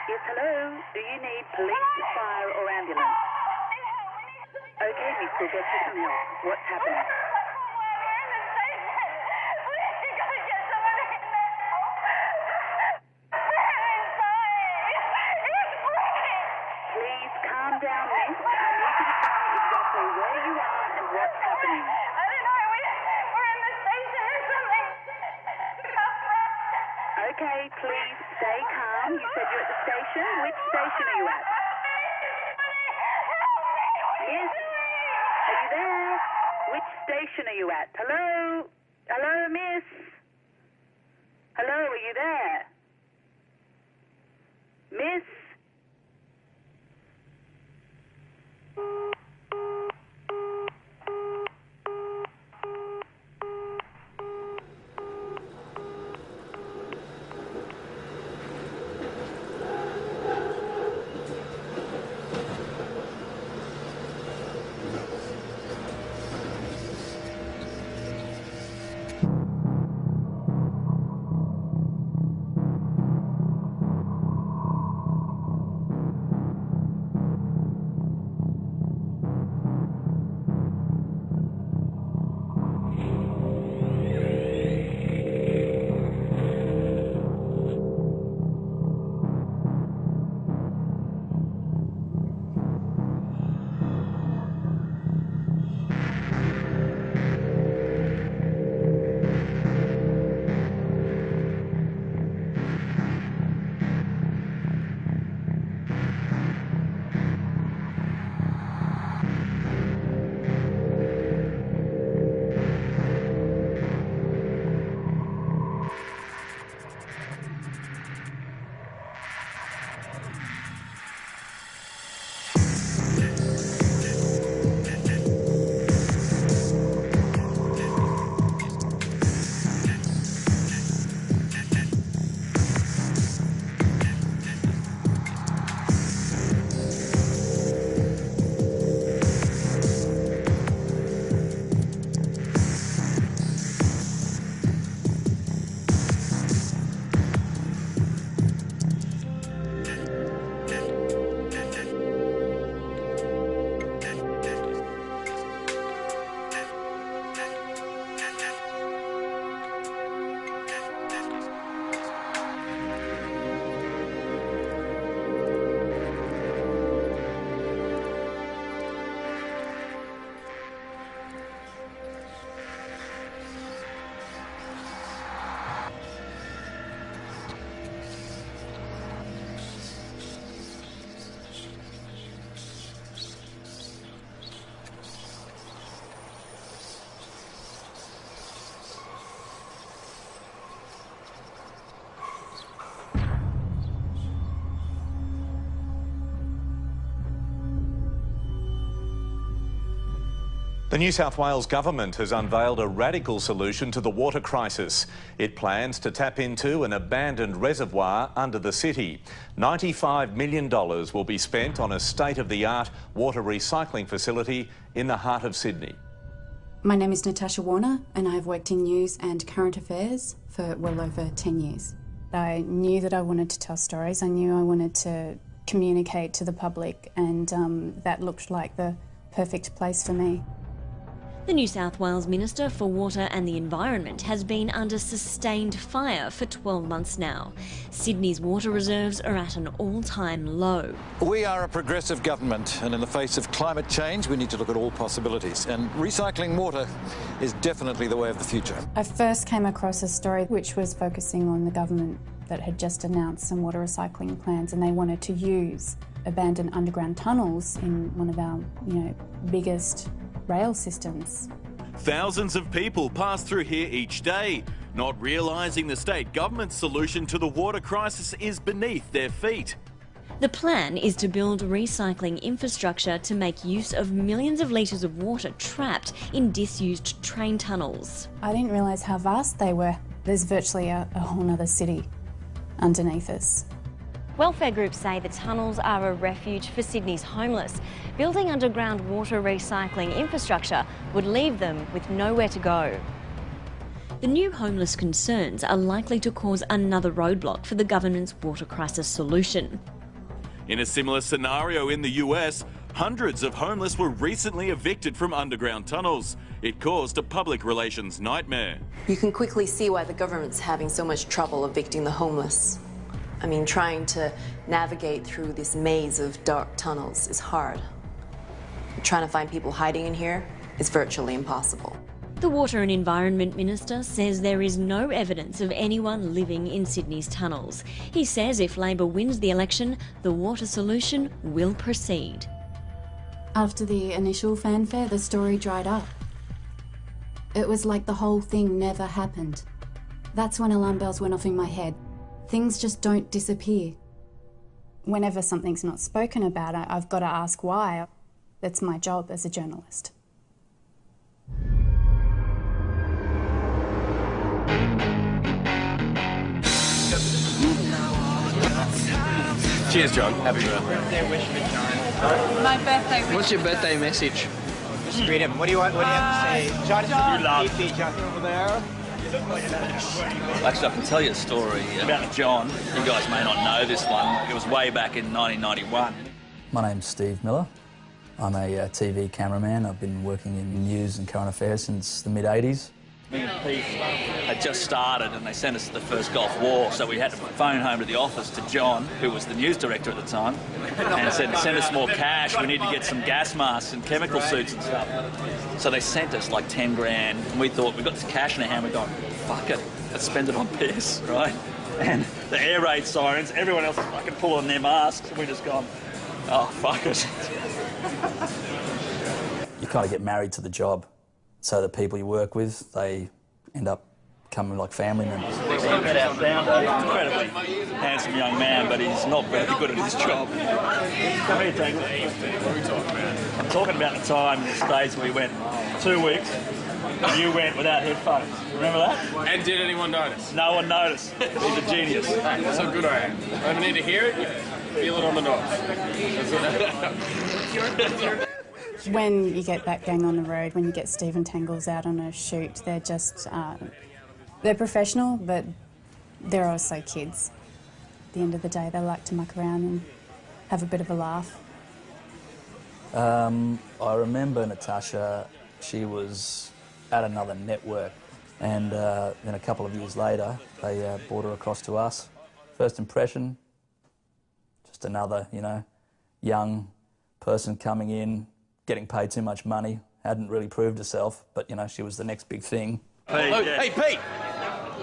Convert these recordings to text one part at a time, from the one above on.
Yes, hello. Do you need police, fire or ambulance? Okay, miss, we'll get you some help. What's happened? Please calm down, miss. I need you to tell me exactly where you are and what's happening. I don't know. We're in the station or something. Okay, please stay calm. You said you're at the station. Which station are you at? Yes. Are you there? Which station are you at? Hello? Hello, miss? Hello, are you there? Miss? The New South Wales government has unveiled a radical solution to the water crisis. It plans to tap into an abandoned reservoir under the city. $95 million will be spent on a state-of-the-art water recycling facility in the heart of Sydney. My name is Natasha Warner and I've worked in news and current affairs for well over 10 years. I knew that I wanted to tell stories. I knew I wanted to communicate to the public, and that looked like the perfect place for me. The New South Wales Minister for Water and the Environment has been under sustained fire for 12 months now. Sydney's water reserves are at an all-time low. We are a progressive government, and in the face of climate change, we need to look at all possibilities. And recycling water is definitely the way of the future. I first came across a story which was focusing on the government that had just announced some water recycling plans, and they wanted to use abandoned underground tunnels in one of our, biggest rail systems. Thousands of people pass through here each day, not realising the state government's solution to the water crisis is beneath their feet. The plan is to build recycling infrastructure to make use of millions of litres of water trapped in disused train tunnels. I didn't realise how vast they were. There's virtually a whole other city underneath us. Welfare groups say the tunnels are a refuge for Sydney's homeless. Building underground water recycling infrastructure would leave them with nowhere to go. The new homeless concerns are likely to cause another roadblock for the government's water crisis solution. In a similar scenario in the US, hundreds of homeless were recently evicted from underground tunnels. It caused a public relations nightmare. You can quickly see why the government's having so much trouble evicting the homeless. I mean, trying to navigate through this maze of dark tunnels is hard. Trying to find people hiding in here is virtually impossible. The Water and Environment Minister says there is no evidence of anyone living in Sydney's tunnels. He says if Labor wins the election, the water solution will proceed. After the initial fanfare, the story dried up. It was like the whole thing never happened. That's when alarm bells went off in my head. Things just don't disappear. Whenever something's not spoken about, I've got to ask why. That's my job as a journalist. Cheers, John. Happy birthday wish for John. My birthday wish. What's your birthday message? Just read him. What do you want? What do you have to say? John, you love John over there. Actually, I can tell you a story about John. You guys may not know this one. It was way back in 1991. My name's Steve Miller. I'm a TV cameraman. I've been working in news and current affairs since the mid-80s. Me and Pete had just started and they sent us to the first Gulf War, so we had to phone home to the office to John, who was the news director at the time, and said, send us more cash, we need to get some gas masks and chemical suits and stuff. So they sent us like 10 grand, and we thought, we've got this cash in our hand, we're going, fuck it, let's spend it on piss, right? And the air raid sirens, everyone else is fucking pulling their masks, and we just gone, oh, fuck it. You kind of get married to the job. So the people you work with, they end up becoming like family members. Met our founder, incredibly handsome young man, but he's not very good at his job. Come here, Tangle. What are we talking about? I'm talking about the time in the States we went 2 weeks, and you went without headphones. Remember that? And did anyone notice? No one noticed. He's a genius. Hey, that's how good I am. I don't need to hear it, feel it on the nose. When you get that gang on the road, when you get Steve and Tangles out on a shoot, they're just, they're professional, but they're also kids. At the end of the day, they like to muck around and have a bit of a laugh. I remember Natasha, she was at another network, and then a couple of years later, they brought her across to us. First impression, just another, you know, young person coming in, getting paid too much money, hadn't really proved herself, but, you know, she was the next big thing. Pete, oh, yeah. Hey, Pete!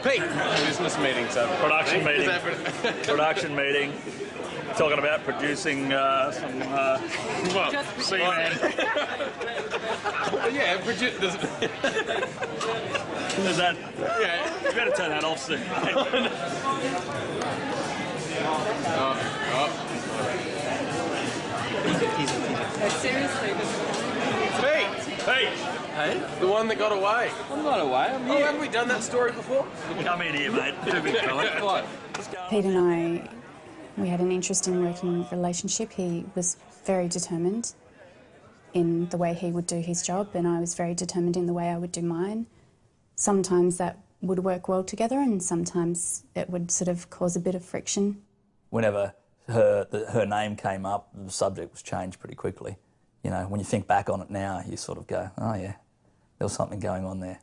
Pete! Business meeting, so... Production meeting. Production meeting. Talking about producing some... well, seaman. Yeah, There's that... Yeah. You better turn that off soon. Seriously. Pete! Pete! Hey? The one that got away. I'm not away, I'm here. Oh, haven't we done that story before? Come in here, mate. Too big fella. What? Pete and I, we had an interesting working relationship. He was very determined in the way he would do his job, and I was very determined in the way I would do mine. Sometimes that would work well together, and sometimes it would sort of cause a bit of friction. Whenever her name came up, the subject was changed pretty quickly. You know, when you think back on it now, you sort of go, oh yeah, there was something going on there.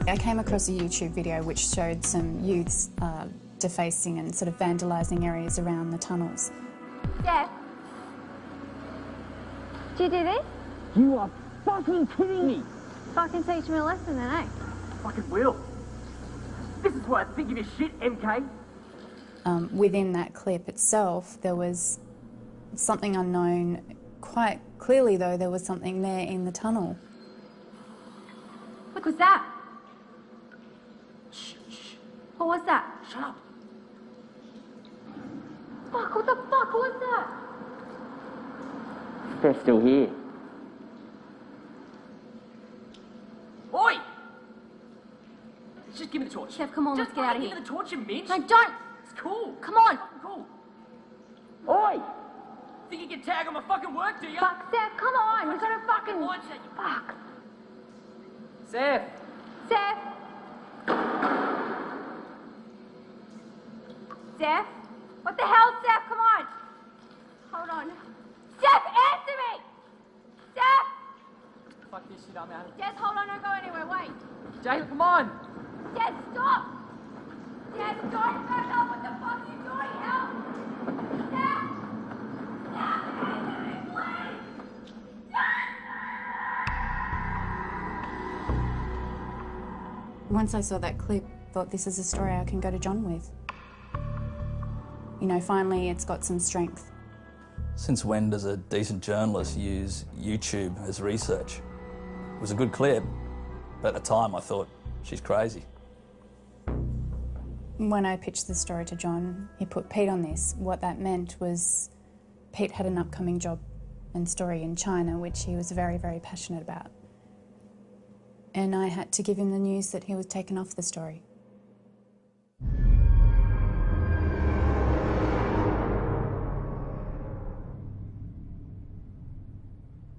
I came across a YouTube video which showed some youths defacing and sort of vandalising areas around the tunnels. Dad. Do you do this? You are fucking kidding me! Fucking teach me a lesson then, eh? Fucking will. This is why I think of your shit, MK. Within that clip itself, there was something unknown. Quite clearly, though, there was something there in the tunnel. What was that? Shh, shh. What was that? Shut up. Fuck, what the fuck was that? They're still here. Oi! Just give me the torch. Chef, come on, Just let's get out of here. Give me the torch, you bitch. No, don't! It's cool. Come on! Cool. Oi! Think you can tag on my fucking work, do you? Fuck, Seth, come on. We've got to fucking... Watch it, you Fuck. Seth. Seth? Seth? What the hell, Seth? Come on. Hold on. Seth, answer me! Seth! Fuck this shit, I'm out of it. Jess, hold on, don't go anywhere, wait. Jayla, come on. Jess, stop! Jess, don't back up, what the fuck are you doing? Help! Seth! Seth, answer me, please! Once I saw that clip, thought this is a story I can go to John with. You know, finally it's got some strength. Since when does a decent journalist use YouTube as research? It was a good clip, but at the time I thought, she's crazy. When I pitched the story to John, he put Pete on this. What that meant was Pete had an upcoming job and story in China, which he was very, very passionate about. And I had to give him the news that he was taken off the story.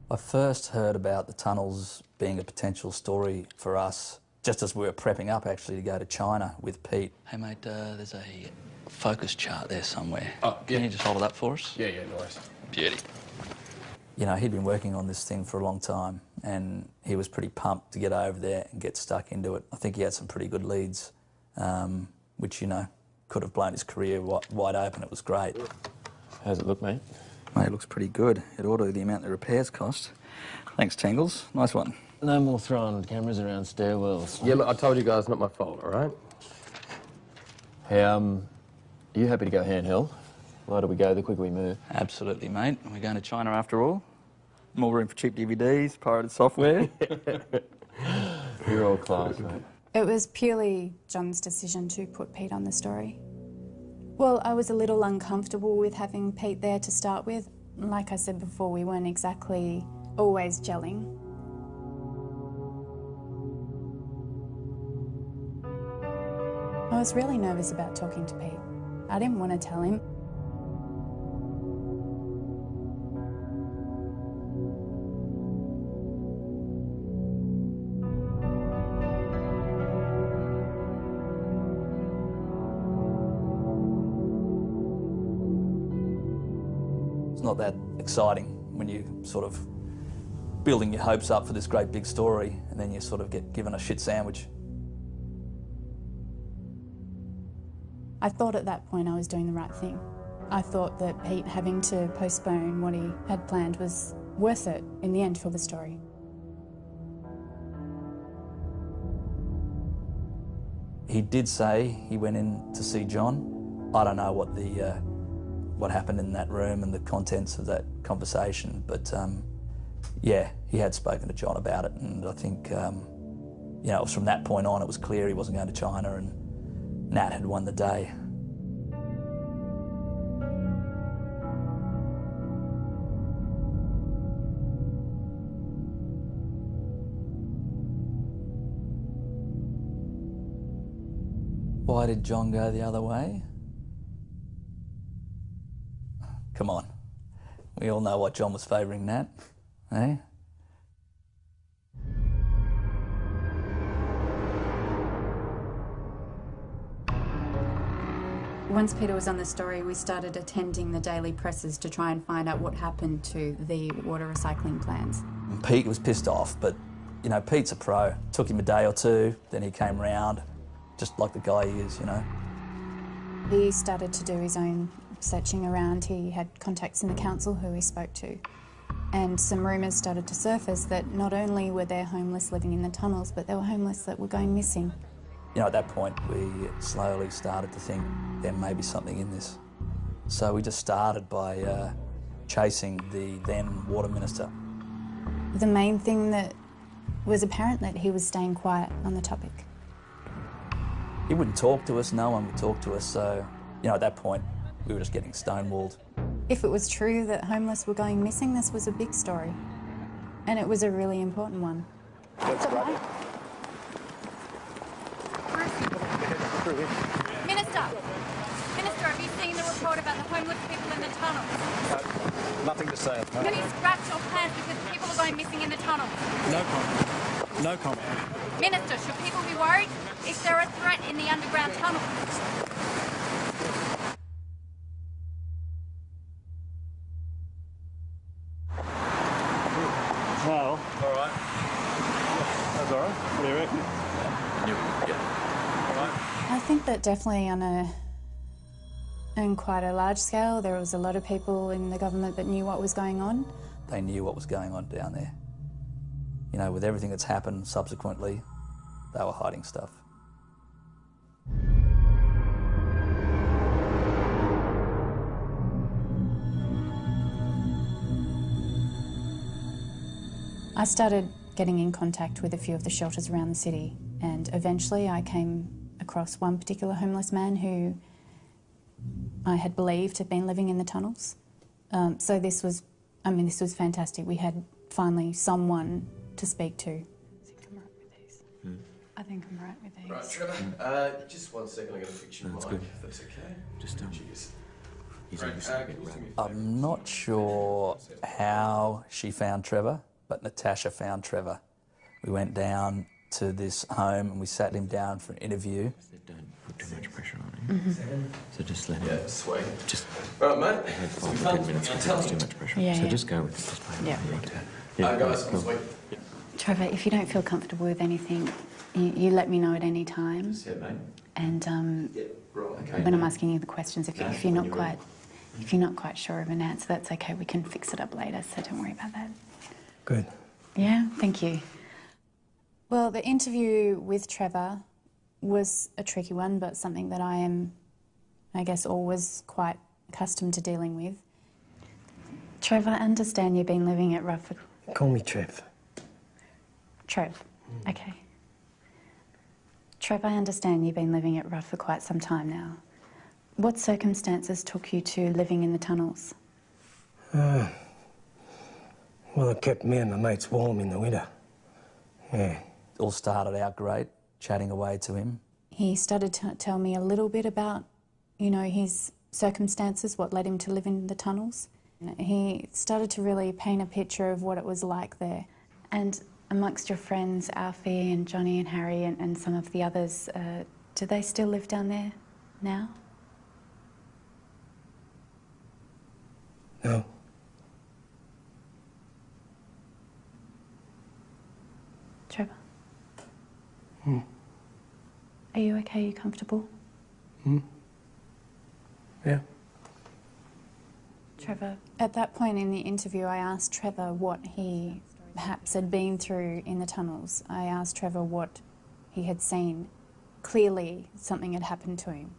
I first heard about the tunnels being a potential story for us just as we were prepping up actually to go to China with Pete. Hey mate, there's a focus chart there somewhere. Oh, yeah. Can you just hold it up for us? Yeah, nice. Beauty. You know, he'd been working on this thing for a long time and he was pretty pumped to get over there and get stuck into it. I think he had some pretty good leads, which, you know, could have blown his career wide open. It was great. How's it look, mate? Mate, it looks pretty good. It ought to the amount the repairs cost. Thanks, Tangles. Nice one. No more throwing cameras around stairwells. Yeah, look, I told you guys, not my fault, all right? Hey, are you happy to go handheld? The lighter we go, the quicker we move. Absolutely, mate. We're going to China after all. More room for cheap DVDs, pirated software. You're all class, mate. It was purely John's decision to put Pete on the story. Well, I was a little uncomfortable with having Pete there to start with. Like I said before, we weren't exactly always gelling. I was really nervous about talking to Pete. I didn't want to tell him. It's not that exciting when you sort of building your hopes up for this great big story and then you sort of get given a shit sandwich. I thought at that point I was doing the right thing. I thought that Pete having to postpone what he had planned was worth it in the end for the story. He did say he went in to see John. I don't know what happened in that room and the contents of that conversation, but yeah, he had spoken to John about it, and I think, you know, it was from that point on it was clear he wasn't going to China and Nat had won the day. Why did John go the other way? Come on. We all know what John was favouring Nat, eh? Once Peter was on the story, we started attending the daily presses to try and find out what happened to the water recycling plans. Pete was pissed off, but, you know, Pete's a pro. Took him a day or two, then he came round, just like the guy he is, you know. He started to do his own searching around. He had contacts in the council who he spoke to. And some rumours started to surface that not only were there homeless living in the tunnels, but there were homeless that were going missing. You know, at that point, we slowly started to think there may be something in this. So we just started by chasing the then Water Minister. The main thing that was apparent that he was staying quiet on the topic. He wouldn't talk to us, no one would talk to us, so, you know, at that point, we were just getting stonewalled. If it was true that homeless were going missing, this was a big story. And it was a really important one. What's up, mate? Minister! Minister, have you seen the report about the homeless people in the tunnels? Nothing to say. Have you scratched your plans because people are going missing in the tunnels? No comment. No comment. Minister, should people be worried? Is there a threat in the underground tunnels? Well, all right. That's all right. What do you reckon? Yeah. All right. I think that definitely on quite a large scale, there was a lot of people in the government that knew what was going on. They knew what was going on down there. You know, with everything that's happened subsequently, they were hiding stuff. I started getting in contact with a few of the shelters around the city, and eventually I came across one particular homeless man who I had believed had been living in the tunnels. So this was fantastic. We had finally someone to speak to. I think I'm right with these. Right, Trevor, just 1 second, I'm going to fix your mic, good. if that's okay. Just Cheers. He's Right, obviously a bit rattled. I'm not sure how she found Trevor, but Natasha found Trevor. We went down to this home and we sat him down for an interview. Don't put too much pressure on him. So just let him. Yeah, sweet. Just Right, mate. I had 5 or 10 minutes because it's too much pressure. Yeah, so yeah. just go with it. Just play Yeah. it. Guys, cool. sweet. Trevor, if you don't feel comfortable with anything, you let me know at any time. Just mate. And Yeah, right, okay. when I'm asking you the questions, if you're not quite sure of an answer, that's okay. We can fix it up later, so don't worry about that. Good. Yeah, thank you. Well, the interview with Trevor was a tricky one, but something that I am, I guess, always quite accustomed to dealing with. Trevor, I understand you've been living at Rough. Call me Trev. Trev, okay. Trev, I understand you've been living at Rough for quite some time now. What circumstances took you to living in the tunnels? Well, it kept me and my mates warm in the winter. Yeah. It all started out great, chatting away to him. He started to tell me a little bit about, you know, his circumstances, what led him to live in the tunnels. He started to really paint a picture of what it was like there. And amongst your friends, Alfie and Johnny and Harry and some of the others, do they still live down there now? No. Trevor? Are you okay? Are you comfortable? Yeah. Trevor, at that point in the interview, I asked Trevor what he perhaps had been through in the tunnels. I asked Trevor what he had seen. Clearly, something had happened to him.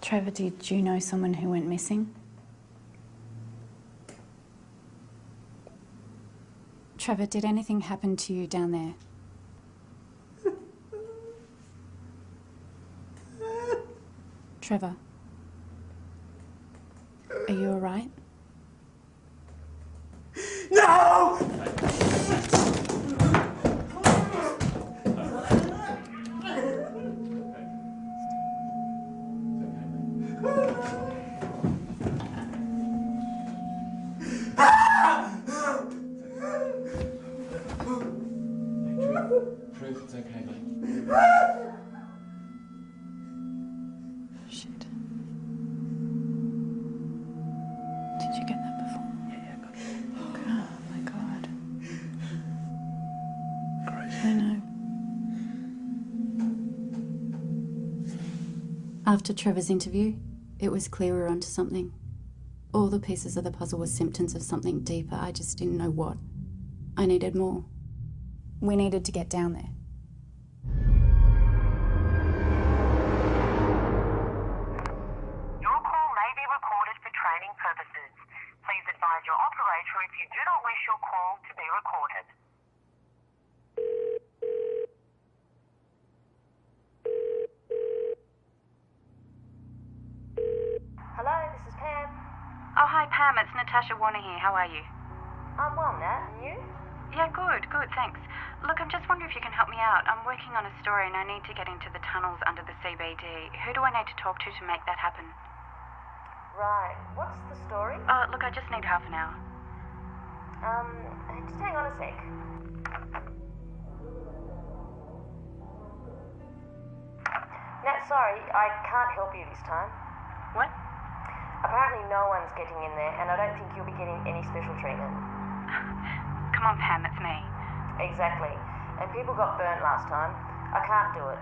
Trevor, did you know someone who went missing? Trevor, did anything happen to you down there? Trevor, are you all right? No! Truth, it's okay, mate. Shit. Did you get that before? Yeah, I got it. Oh my God. Crazy. I know. After Trevor's interview, it was clear we were onto something. All the pieces of the puzzle were symptoms of something deeper. I just didn't know what. I needed more. We needed to get down there. Your call may be recorded for training purposes. Please advise your operator if you do not wish your call to be recorded. Hello, this is Pam. Oh, hi, Pam. It's Natasha Warner here. How are you? I'm well, Nat. And you? Yeah, good, thanks. Look, I'm just wondering if you can help me out. I'm working on a story and I need to get into the tunnels under the CBD. Who do I need to talk to make that happen? Right. What's the story? Oh, look, I just need half an hour. Just hang on a sec. Nat, sorry, I can't help you this time. What? Apparently no one's getting in there, and I don't think you'll be getting any special treatment. Come on, Pam, it's me. Exactly. And people got burnt last time. I can't do it.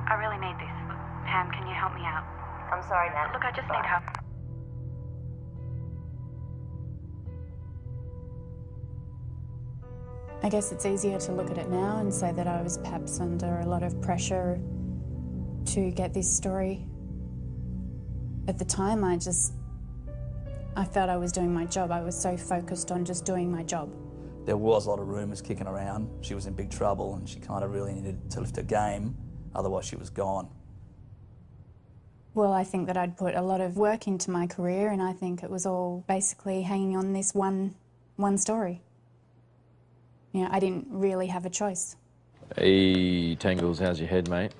I really need this. Pam, can you help me out? I'm sorry, Nat. Look, I just need help. I guess it's easier to look at it now and say that I was perhaps under a lot of pressure to get this story. At the time, I felt I was doing my job. I was so focused on just doing my job. There was a lot of rumours kicking around. She was in big trouble and she kind of really needed to lift her game, otherwise she was gone. Well, I think that I'd put a lot of work into my career and I think it was all basically hanging on this one story. You know, I didn't really have a choice. Hey, Tangles, how's your head, mate?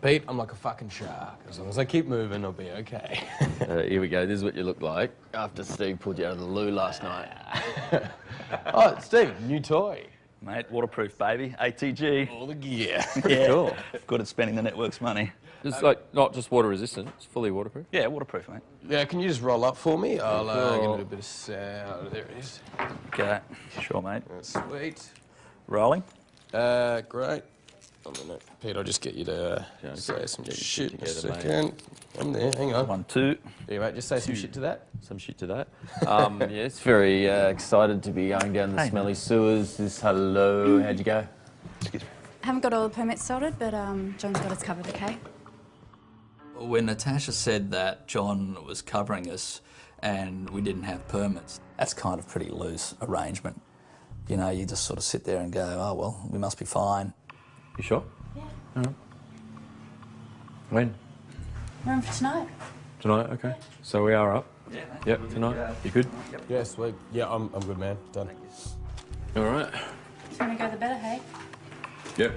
Pete, I'm like a fucking shark. As long as I keep moving, I'll be okay. Here we go. This is what you look like after Steve pulled you out of the loo last night. Oh, Steve, new toy. Mate, waterproof, baby. ATG. All the gear. Yeah. Cool. Good at spending the network's money. It's like not just water resistant, it's fully waterproof. Yeah, waterproof, mate. Yeah, can you just roll up for me? I'll Cool. give it a bit of sound. There it is. Okay. Sure, mate. Sweet. Rolling. Great. I'm gonna, Pete, I'll just get you to say some shit in a second. I'm there, hang on. 1, 2. Yeah, mate, just say some shit to that. Some shit to that. Yes, very excited to be going down the smelly sewers. Hello, how'd you go? Excuse me. Haven't got all the permits sorted, but John's got us covered, okay? When Natasha said that John was covering us and we didn't have permits, that's kind of pretty loose arrangement. You know, you just sort of sit there and go, oh, well, we must be fine. You sure? Yeah. All right. When? We're in for tonight. Tonight, okay. So we are up? Yeah, mate. Yep, tonight. You good? Yep. Yeah, sweet. Yeah, I'm good, man. Done. All right. The sooner go, the better, hey? Yep.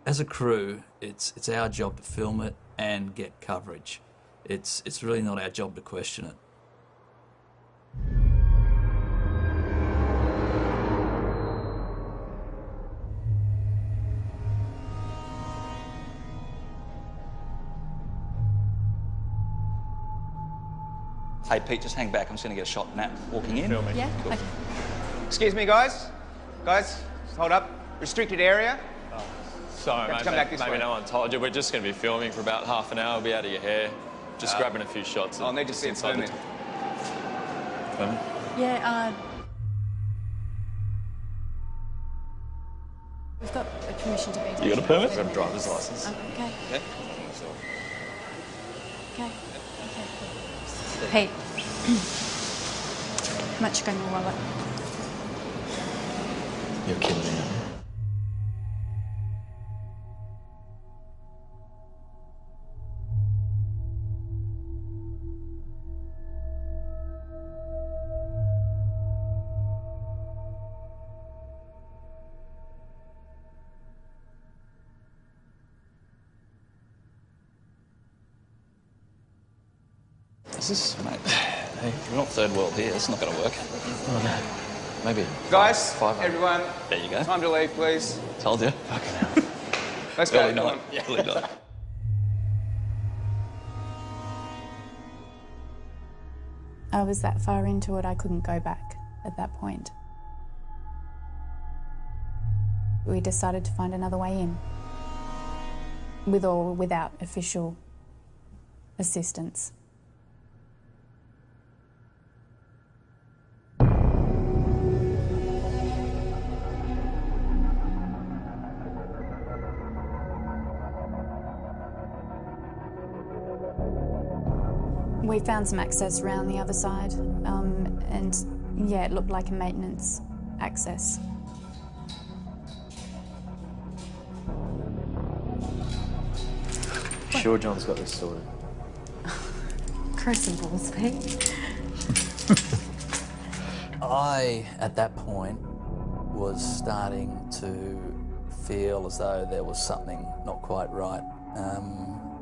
As a crew, it's our job to film it and get coverage. It's really not our job to question it. Hey, Pete, just hang back. I'm just going to get a shot of Nat walking in. Yeah? Cool. Okay. Excuse me, guys. Guys, hold up. Restricted area. Sorry, Have mate. to come back this Maybe way. no one told you. We're just going to be filming for about half an hour. We'll be out of your hair. Just grabbing a few shots. I'll need to see a permit. Permit? Yeah, we've got a permission to be down. You got a permit? We've got a driver's license. Okay. Okay. Okay. Hey. How much you got in your wallet? You're kidding me. Is this, mate? Hey, we're not third world here. It's not going to work. Oh, no. Maybe. Guys, 500. everyone, There you go. time to leave, please. Told you. Fucking hell. Let's go. Early Come night. on. Yeah, early night. I was that far into it, I couldn't go back at that point. We decided to find another way in, with or without official assistance. We found some access around the other side, and yeah, it looked like a maintenance access. Sure John's got this sorted. Gross and balls, Pete. Oh, I, at that point, was starting to feel as though there was something not quite right.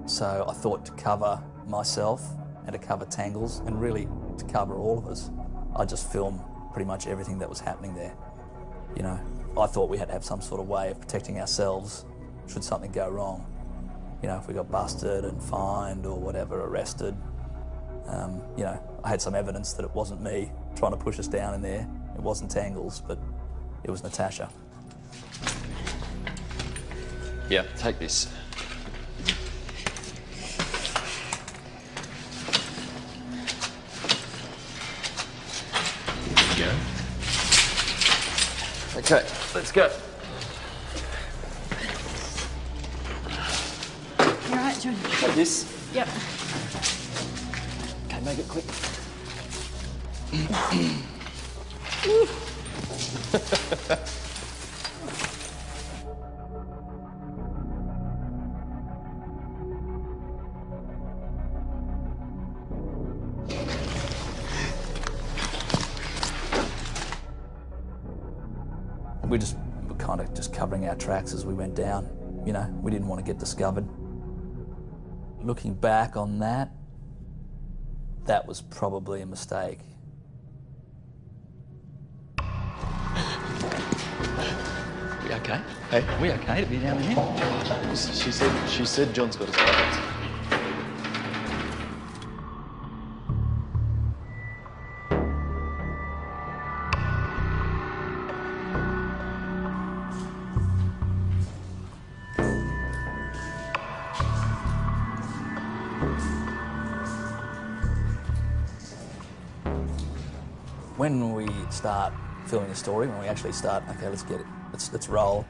So I thought to cover myself and to cover Tangles and really to cover all of us, I'd just film pretty much everything that was happening there. You know, I thought we had to have some sort of way of protecting ourselves should something go wrong. You know, if we got busted and fined or whatever, arrested. You know, I had some evidence that it wasn't me trying to push us down in there. It wasn't Tangles, but it was Natasha. Yeah, take this. Here you go. Okay, let's go. You all right, John? Take this. Yep. Okay, make it quick. We just were kind of just covering our tracks as we went down. You know, we didn't want to get discovered. Looking back on that, that was probably a mistake. We okay? Hey, we okay to be down in here? She said John's got us covered. When we start filming the story, when we actually start, okay, let's get it, let's roll.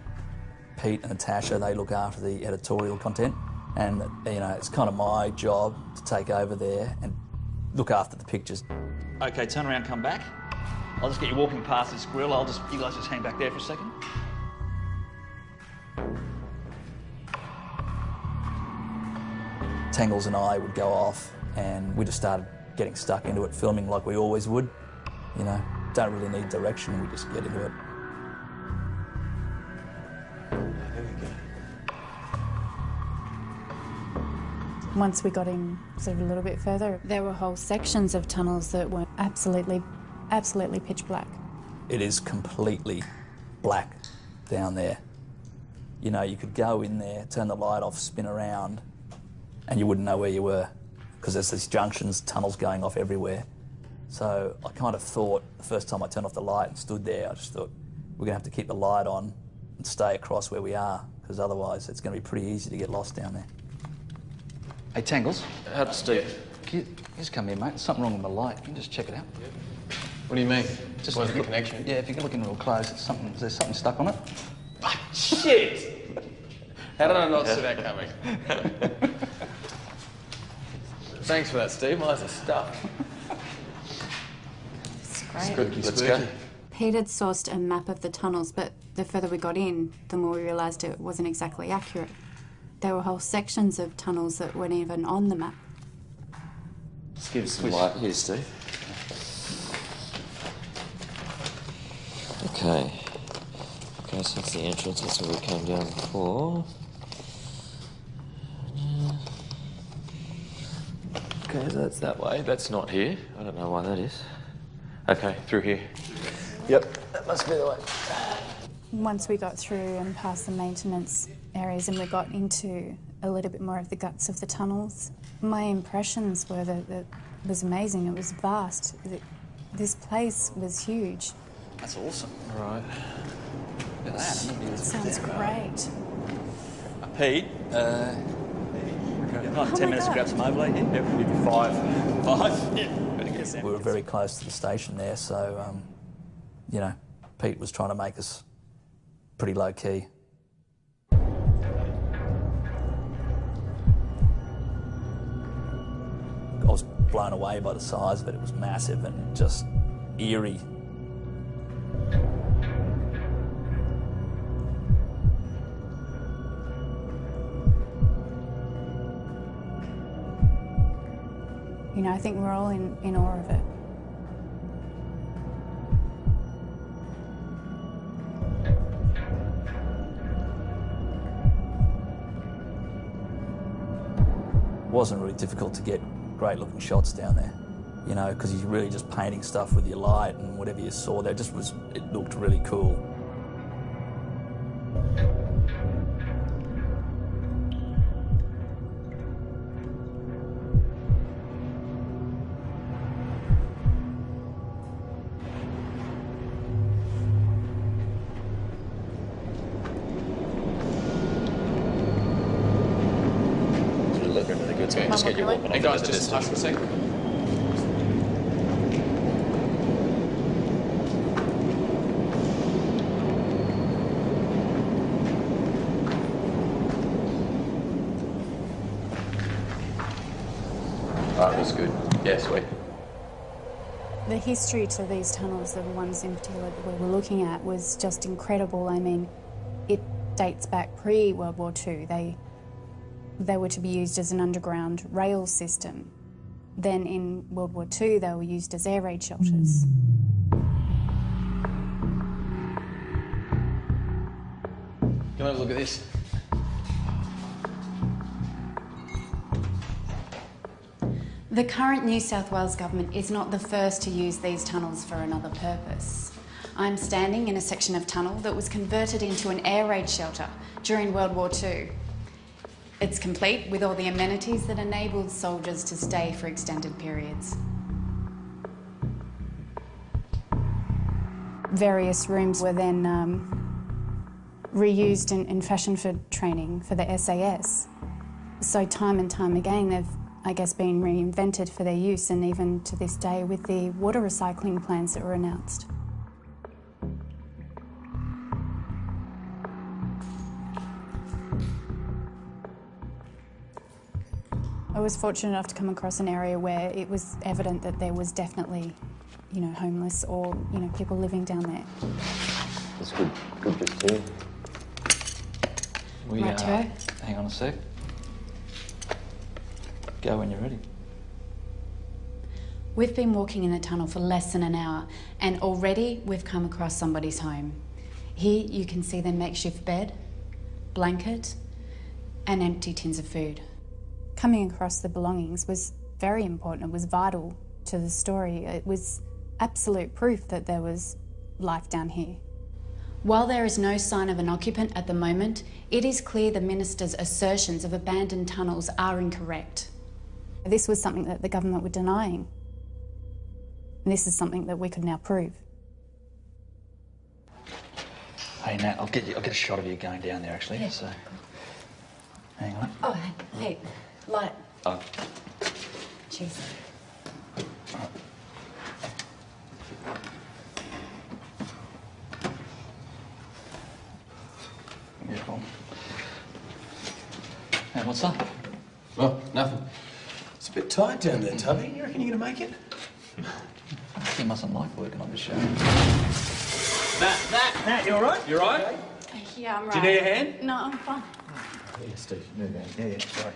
Pete and Natasha, they look after the editorial content, and you know, it's kind of my job to take over there and look after the pictures. Okay, turn around, come back. I'll just get you walking past this grill. You guys just hang back there for a second. Tangles and I would go off, and we just started getting stuck into it, filming like we always would. You know, don't really need direction, we just get into it. Once we got in sort of a little bit further, there were whole sections of tunnels that were absolutely pitch black. It is completely black down there. You know, you could go in there, turn the light off, spin around, and you wouldn't know where you were, because there's these junctions, tunnels going off everywhere. So I kind of thought, the first time I turned off the light and stood there, I just thought, we're going to have to keep the light on and stay across where we are, because otherwise it's going to be pretty easy to get lost down there. Hey, Tangles. Steve. Can you just come here, mate? There's something wrong with my light. Can you just check it out? What do you mean? Just What's the look, connection? Yeah, if you can look in real close, there's something stuck on it. Ah, shit! How did I not see that coming? Thanks for that, Steve. Mine's are stuck. Great. Spooky, let's go. Pete had sourced a map of the tunnels, but the further we got in, the more we realised it wasn't exactly accurate. There were whole sections of tunnels that weren't even on the map. Let's give us some light here, Steve. Okay. Okay, so that's the entrance. That's where we came down before. Okay, so that's that way. That's not here. I don't know why that is. Okay, through here. Yep, that must be the way. Once we got through and past the maintenance areas and we got into a little bit more of the guts of the tunnels, my impressions were that it was amazing. It was vast. This place was huge. That's awesome. All right. Look at that. It sounds great. Pete, not 10 minutes to grab some overlay here? Yep, we did 5. 5? Yeah. We were very close to the station there, so, you know, Pete was trying to make us pretty low-key. I was blown away by the size of it. It was massive and just eerie. You know, I think we're all in awe of it. wasn't really difficult to get great-looking shots down there, you know, because you're really just painting stuff with your light and whatever you saw there. It looked really cool. Just get you walking off. Hey guys, just touch for a second. Alright, that's good. Yeah, sweet. The history to these tunnels, the ones in particular that we were looking at, was just incredible. I mean, it dates back pre-World War II. They were to be used as an underground rail system. Then in World War II, they were used as air raid shelters. Come have a look at this. The current New South Wales government is not the first to use these tunnels for another purpose. I'm standing in a section of tunnel that was converted into an air raid shelter during World War II. It's complete with all the amenities that enabled soldiers to stay for extended periods. Various rooms were then reused in fashion for training for the SAS. So time and time again, they've, I guess, been reinvented for their use, and even to this day with the water recycling plans that were announced. I was fortunate enough to come across an area where it was evident that there was definitely, you know, homeless or, you know, people living down there. That's good. Good just here. Right, hang on a sec. Go when you're ready. We've been walking in the tunnel for less than an hour, and already we've come across somebody's home. Here you can see their makeshift bed, blanket, and empty tins of food. Coming across the belongings was very important. It was vital to the story. It was absolute proof that there was life down here. While there is no sign of an occupant at the moment, it is clear the minister's assertions of abandoned tunnels are incorrect. This was something that the government were denying. And this is something that we could now prove. Hey Nat, I'll get a shot of you going down there actually. Yeah. So, hang on. Oh, hey, light. Oh. Cheers. Beautiful. Hey, what's up? Oh, nothing. It's a bit tight down there, Tubby. You reckon you're gonna make it? He mustn't like working on the show. Nat, you all right? You all right? Okay. Yeah, I'm right. Do you need a hand? No, I'm fine. Yeah, Steve, move out. Yeah, sorry.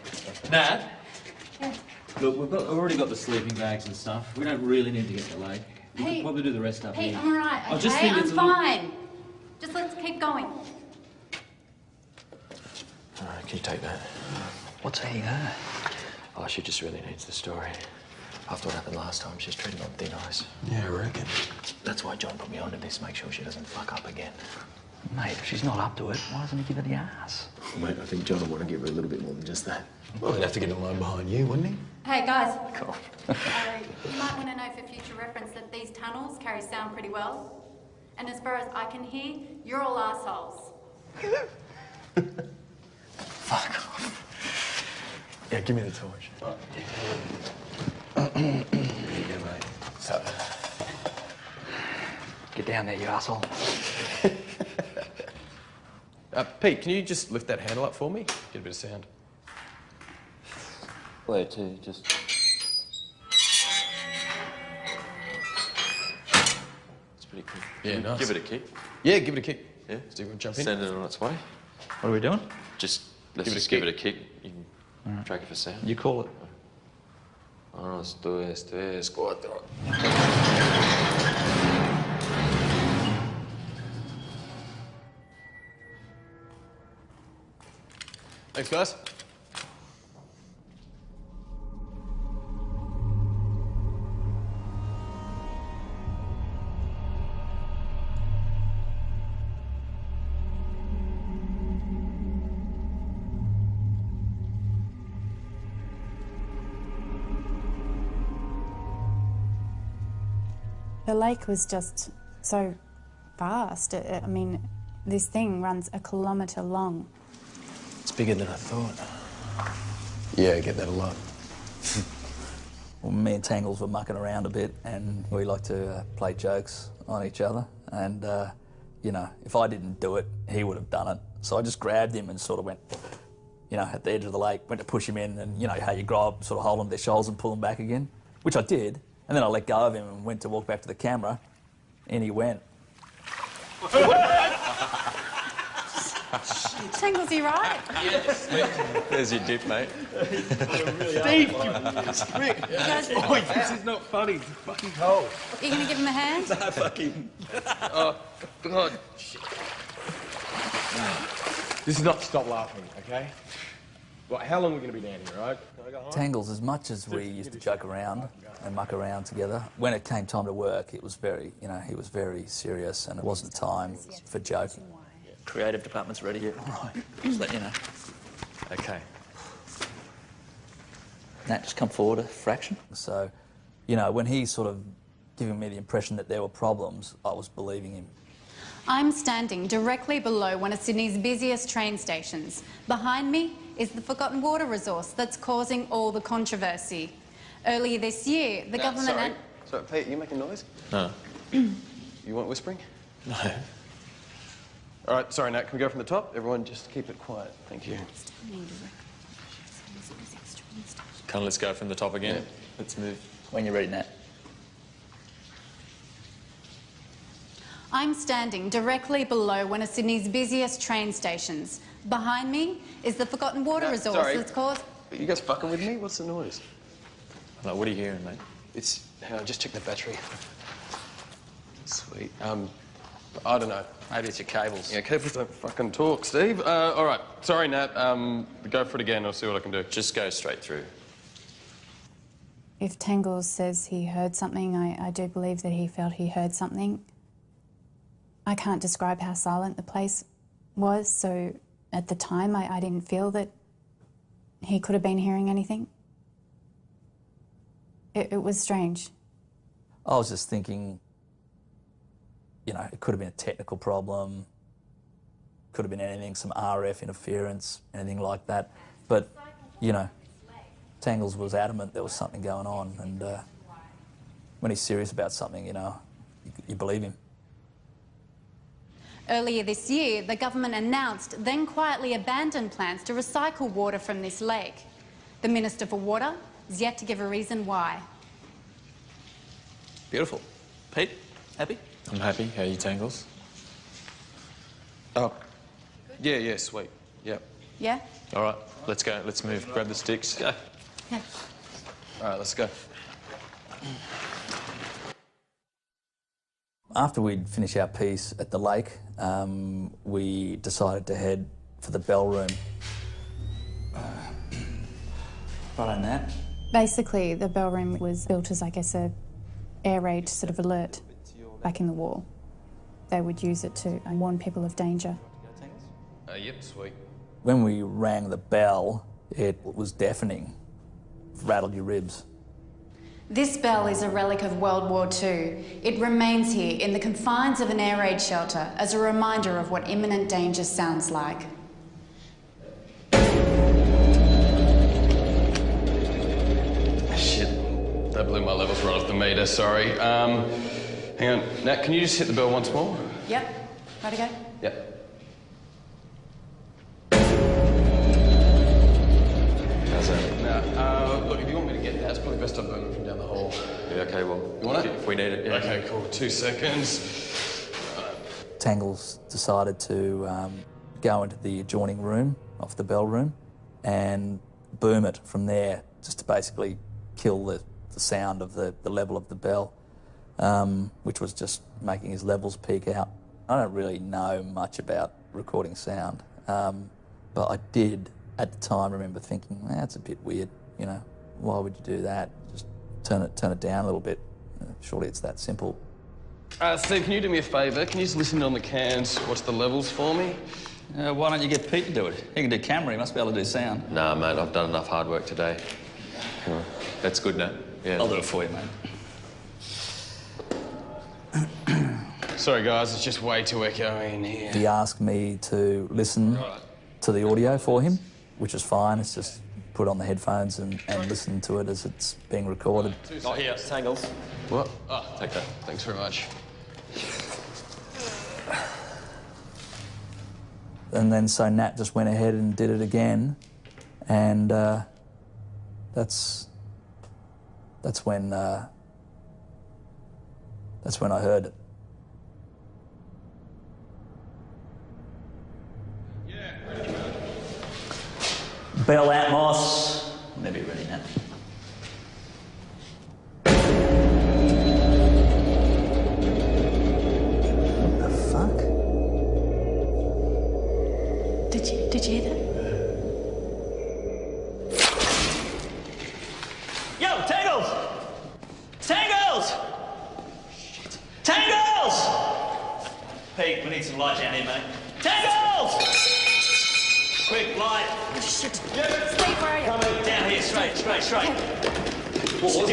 Nat? Yeah. Look, we've already got the sleeping bags and stuff. We don't really need to get delayed. We Pete, could probably do the rest up Pete, here. I'm all right, I okay? just think I'm it's fine. Just let's keep going. All right, can you take that? What's he? Oh, she just really needs the story. After what happened last time, she's treated on thin ice. Yeah, I reckon. That's why John put me onto this, make sure she doesn't fuck up again. Mate, if she's not up to it, why doesn't he give her the ass? Mate, I think John would want to give her a little bit more than just that. Well, he'd have to get a line behind you, wouldn't he? Hey, guys. Cool. You might want to know for future reference that these tunnels carry sound pretty well. And as far as I can hear, you're all assholes. Fuck off. Yeah, give me the torch. Here you go, mate. So. Get down there, you asshole. Pete, can you just lift that handle up for me? Get a bit of sound. Where to? Just... It's pretty cool. Yeah, nice. Give it a kick. Yeah, give it a kick. Yeah? Steve, want to jump in? Send it on its way. What are we doing? Let's just give it a kick. You can track it for sound. You call it. 1, 2, 3, 4. Thanks, guys. The lake was just so vast. I mean, this thing runs 1 kilometre long. It's bigger than I thought. Yeah, I get that a lot. Well, me and Tangles were mucking around a bit, and we like to play jokes on each other. And, you know, if I didn't do it, he would have done it. So I just grabbed him and sort of went, you know, at the edge of the lake, went to push him in, and, you know, how you grab, sort of hold them to their shoulders and pull them back again, which I did. And then I let go of him and went to walk back to the camera, and he went. Tangles, you right? Yes. There's your dip, mate. Steve, you prick. Boy, this is not funny. It's fucking cold. Are you going to give him a hand? No, fucking... Oh, God. Shit. This is not to stop laughing, OK? Right, how long are we going to be down here, right? Can I go home? Tangles, as much as we used to joke around and muck around together, when it came time to work, it was very, you know, he was very serious, and it wasn't time for joking. Creative department's ready. Yeah, right. Just let you know. Okay. Nat, just come forward a fraction. So, you know, when he sort of giving me the impression that there were problems, I was believing him. I'm standing directly below one of Sydney's busiest train stations. Behind me is the forgotten water resource that's causing all the controversy. Earlier this year, the government... Sorry, Pete, you making noise? No. You want whispering? No. All right, sorry, Nat, can we go from the top? Everyone just keep it quiet. Thank you. Kind of let's go from the top again. Yeah. Let's move. When you're ready, Nat. I'm standing directly below one of Sydney's busiest train stations. Behind me is the forgotten water resource that's caused... Are you guys fucking with me? What's the noise? Like, what are you hearing, mate? It's... Hang on, just check the battery. Sweet. I don't know. Maybe it's your cables. Yeah, cables don't fucking talk, Steve. All right. Sorry, Nat. Go for it again. I'll see what I can do. Just go straight through. If Tangles says he heard something, I do believe that he felt he heard something. I can't describe how silent the place was, so at the time I didn't feel that he could have been hearing anything. It was strange. I was just thinking, you know, it could have been a technical problem, could have been anything, some RF interference, anything like that. But, you know, Tangles was adamant there was something going on, and when he's serious about something, you know, you believe him. Earlier this year, the government announced, then quietly abandoned plans to recycle water from this lake. The Minister for Water is yet to give a reason why. Beautiful. Pete, happy? I'm happy. How are you, Tangles? Oh, yeah, sweet. Yep. Yeah? All right, let's go. Let's move. Grab the sticks. Go. Yeah. All right, let's go. After we'd finished our piece at the lake, we decided to head for the bell room. Right on that. Basically, the bell room was built as, I guess, a air raid sort of alert back in the war. They would use it to warn people of danger. Yep, sweet. When we rang the bell, it was deafening. Rattled your ribs. This bell is a relic of World War II. It remains here in the confines of an air raid shelter as a reminder of what imminent danger sounds like. Shit, that blew my levels right off the meter, sorry. Hang on, Nat, can you just hit the bell once more? Yep. Ready to go? Yep. How's that? Look, if you want me to get that, it's probably best I burn it from down the hall. Yeah, okay, well... You want it? If we need it, yeah. Okay, cool. 2 seconds. Tangles decided to go into the adjoining room, off the bell room, and boom it from there, just to basically kill the sound of the level of the bell, which was just making his levels peak out. I don't really know much about recording sound, but I did, at the time, remember thinking, that's a bit weird, you know, why would you do that? Just turn it down a little bit. Surely it's that simple. Steve, can you do me a favour? Can you just listen on the cans, watch the levels for me? Why don't you get Pete to do it? He can do camera, he must be able to do sound. Nah, mate, I've done enough hard work today. That's good, Nat. Yeah. I'll do it for you, mate. Sorry, guys, it's just way too echoey in here. He asked me to listen to the audio for him, which is fine. It's just put on the headphones and listen to it as it's being recorded. Oh, here, Tangles. What? Oh, take that. Thanks very much. And then so Nat just went ahead and did it again, and that's when I heard it. Bell Atmos. Maybe ready now. What the fuck? Did you hear that? Yo, Tangles! Tangles! Shit. Tangles! Pete, we need some light down here, mate. Tangles! Quick, light. Shit. Yeah. Steve, where are you? Coming down here, straight. Give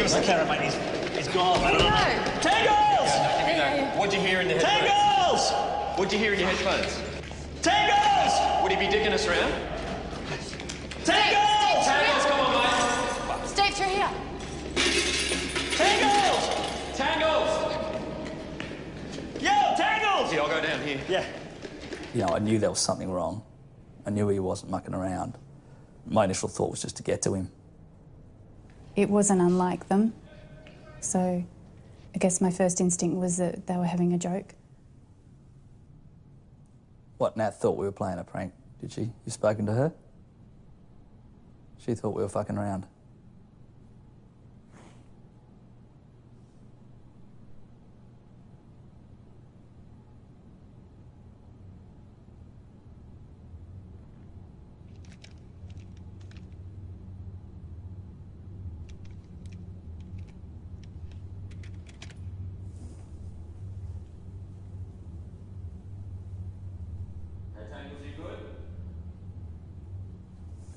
us the camera, mate. He's gone. Where do you go? Tangles! What'd you hear in the headphones? Tangles! What'd you hear in your headphones? Tangles! Would he be digging us around? Tangles! Tangles, come on, mate. Steve, through here. Tangles! Tangles! Yo, Tangles! Here, I'll go down here. Yeah. You know, I knew there was something wrong. I knew he wasn't mucking around. My initial thought was just to get to him. It wasn't unlike them. So I guess my first instinct was that they were having a joke. What, Nat thought we were playing a prank, did she? You spoken to her? She thought we were fucking around.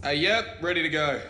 Yep, ready to go.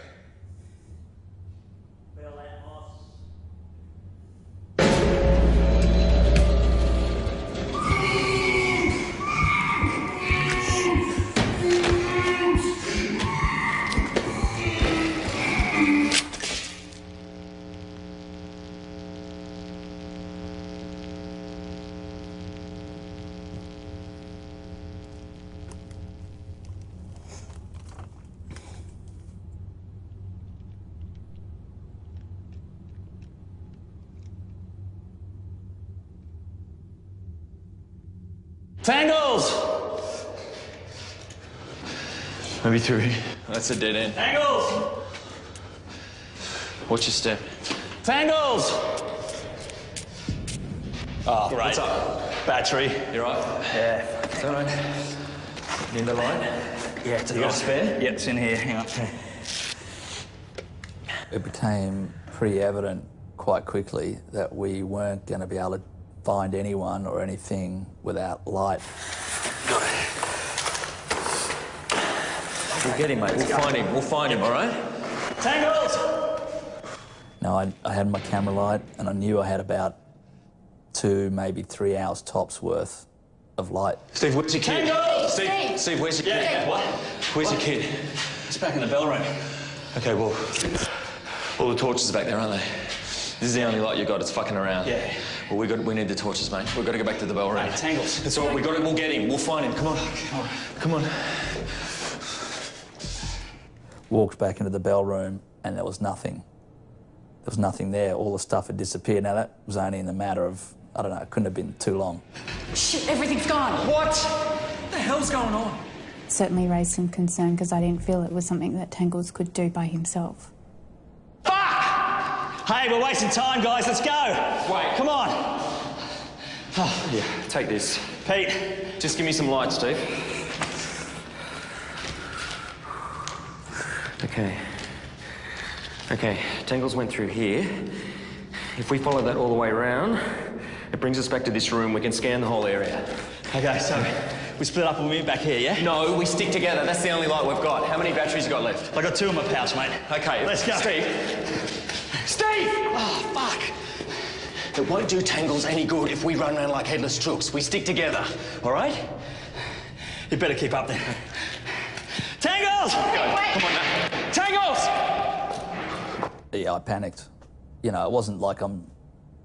Tangles! Maybe through here. That's a dead end. Tangles! Watch your step. Tangles! Oh, great. What's up? Battery. You right? Yeah. It's all right. Need the light? Yeah, you got a spare? Yeah, it's in here. Hang on. It became pretty evident quite quickly that we weren't going to be able to find anyone or anything without light. We'll get him, mate. We'll find him. We'll find him, all right? Tangles! Now, I had my camera light and I knew I had about 2, maybe 3 hours tops worth of light. Steve, where's your kid? Tangles! Steve, where's your kid? What? Where's your kid? It's back in the bell room. Okay, well, all the torches are back there, aren't they? This is the only light you got. It's fucking around. Yeah. Well, we need the torches, mate. We've got to go back to the bell room. Hey, Tangles. It's all right. We'll get him. We'll find him. Come on. Come on. Walked back into the bell room and there was nothing. There was nothing there. All the stuff had disappeared. Now, that was only in the matter of, I don't know, it couldn't have been too long. Shit, everything's gone. What? What the hell's going on? Certainly raised some concern because I didn't feel it was something that Tangles could do by himself. Hey, we're wasting time, guys. Let's go. Wait. Come on. Oh, yeah, take this. Pete. Just give me some light, Steve. Okay, Tangles went through here. If we follow that all the way around, it brings us back to this room. We can scan the whole area. Okay, so we split up and we meet back here, yeah? No, we stick together. That's the only light we've got. How many batteries you got left? I got 2 in my pouch, mate. Okay, let's go. Steve! Steve! Oh, fuck. It won't do Tangles any good if we run around like headless chooks. We stick together, all right? You better keep up then. Tangles! Come on now. Tangles! Yeah, I panicked. You know, it wasn't like I'm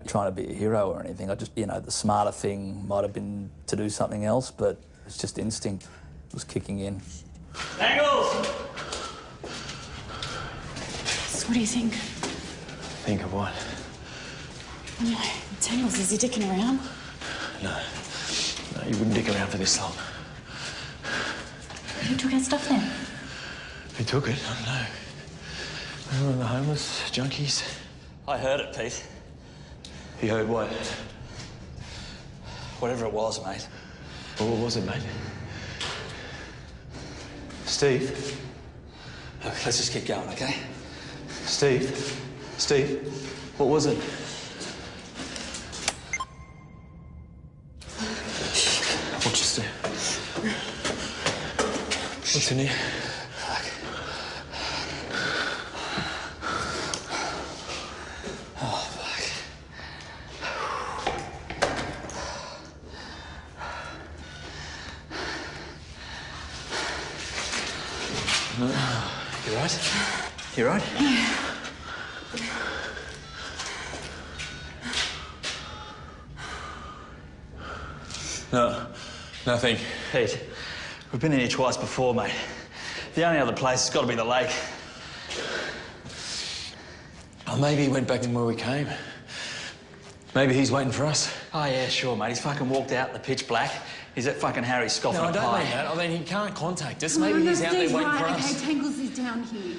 trying to be a hero or anything. I just, you know, the smarter thing might have been to do something else, but it's just instinct was kicking in. Tangles! So what do you think? Think of what? No, Tangles, is he dicking around? No. No, you wouldn't dick around for this long. Who took our stuff then? Who took it? I don't know. Remember the homeless junkies? I heard it, Pete. You heard what? Whatever it was, mate. Well, what was it, mate? Steve? Look, let's just keep going, okay? Steve? Steve? What was it? Watch your step. What's in here? Oh, fuck. You right? You right? Yeah. No, nothing. Pete, we've been in here twice before, mate. The only other place has got to be the lake. Oh, maybe he went back in where we came. Maybe he's waiting for us. Oh, yeah, sure, mate. He's fucking walked out in the pitch black. He's at fucking Harry's scoffing No, I a don't pie. mean that. I mean, he can't contact us. Maybe he's out there Steve's waiting right. for us. Okay, Tangles is down here.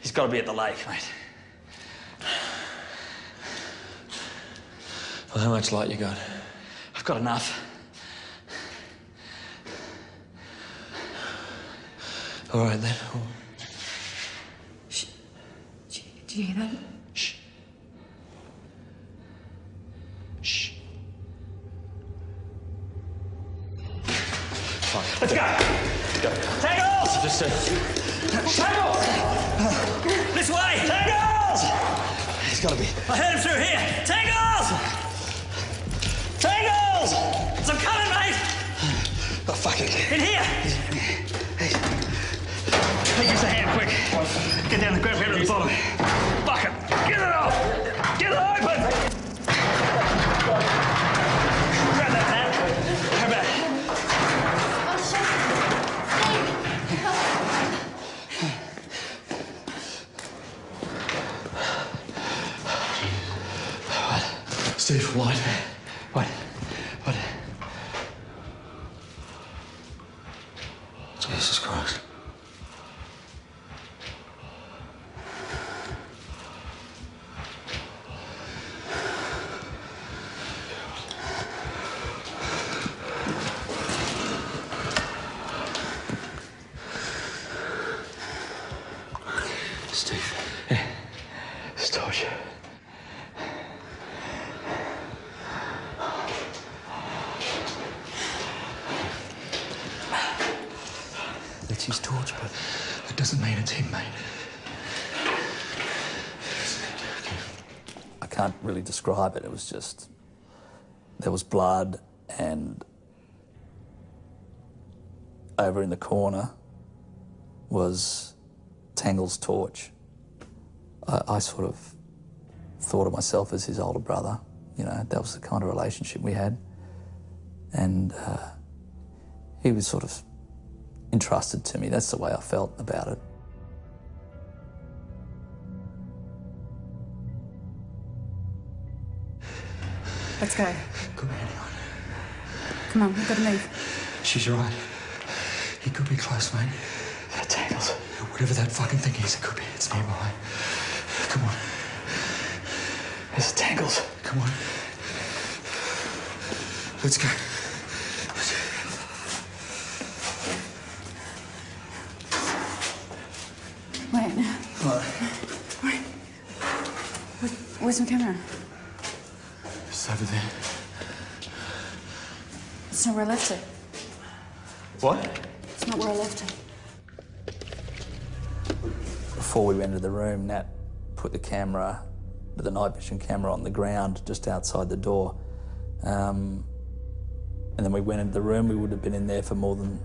He's got to be at the lake, mate. Well, how much light you got? I've got enough. All right, then. Shh. Did you hear that? Shh. Shh. Fine. Let's go! Go. Tangles! Just Tangles! This way! Tangles! He's got to be. I heard him through here! Tangles! Tangles! I'm coming, mate! Oh, fuck it. In here! Hey, give us a hand, quick. Get down the grab here at the bottom. Fuck it! Get it off! Get it open! Grab that, Pat. How about it? Steve, light. What? What? Jesus Christ. Steve. Yeah. It's torture. That's his torch, but that doesn't mean it's him, mate. I can't really describe it. It was just, there was blood, and over in the corner was Tangle's torch. I sort of thought of myself as his older brother. You know, that was the kind of relationship we had. And he was sort of entrusted to me. That's the way I felt about it. Let's go. Come on, hang on. Come on, we've got to move. She's right. He could be close, mate. Tangles. Whatever that fucking thing is, it could be. It's nearby. Come on. There's Tangles. Come on. Let's go. Wait. What? Wait. Where's my camera? It's over there. It's not where I left it. What? It's not where I left it. Before we went into the room, Nat put the camera with a night vision camera on the ground just outside the door. And then we went into the room. We would have been in there for more than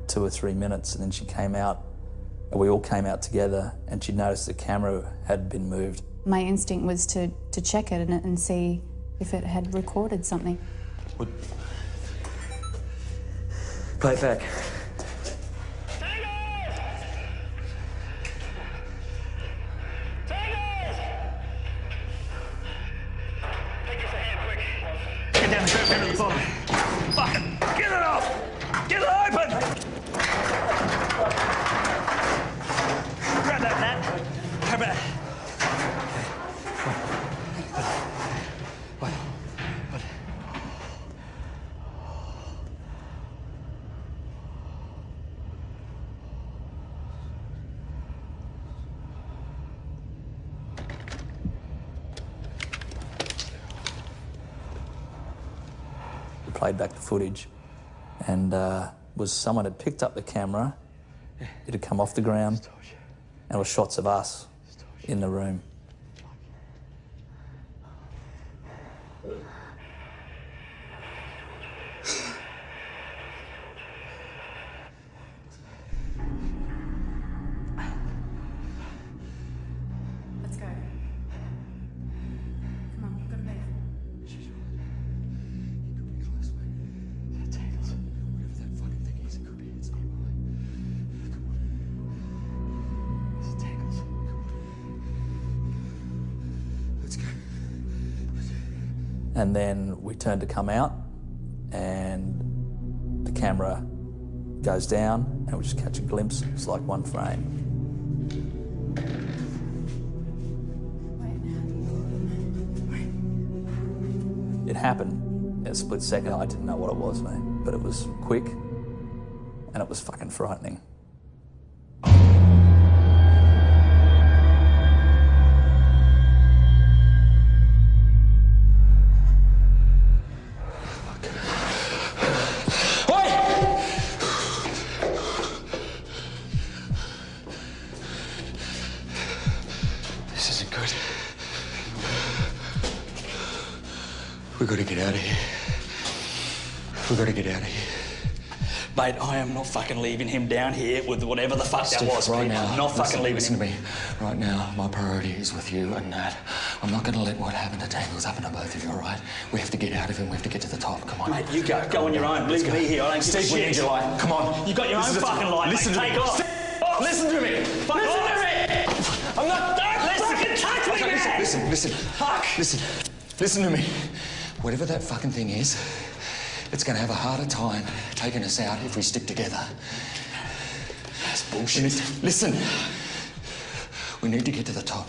2 or 3 minutes, and then she came out, and we all came out together, and she noticed the camera had been moved. My instinct was to check it and see if it had recorded something. Play it back. Get down and grab the bottom. Fucking get it off! Get it open! Grab that, Nat. Grab it. Played back the footage, and was someone had picked up the camera, it had come off the ground, and it was shots of us in the room. Let's go. Come on, we've got to move. And then we turned to come out, and the camera goes down, and we just catch a glimpse. It's like one frame. It happened in a split second. I didn't know what it was, mate, but it was quick, and it was fucking frightening. We've got to get out of here. We've got to get out of here. Mate, I am not fucking leaving him down here with whatever the fuck that was, right mate. now, I'm not fucking leaving listen him. to me. Right now, my priority is with you and Nat. I'm not going to let what happened to Tangles happen to both of you, all right? We have to get out of here. We have to get to the top. Come on. Mate, you go. Go on your own. Leave me here. I don't give a Steve, we shit. need your light. Come on. You got your own fucking light, Listen mate. to Take me. off. Steve, Off. listen to me. Fuck listen off. to me. I'm not... Don't fucking touch me, Okay, man. listen. Fuck. Listen to me. Whatever that fucking thing is, it's going to have a harder time taking us out if we stick together. That's bullshit. Listen. We need to get to the top.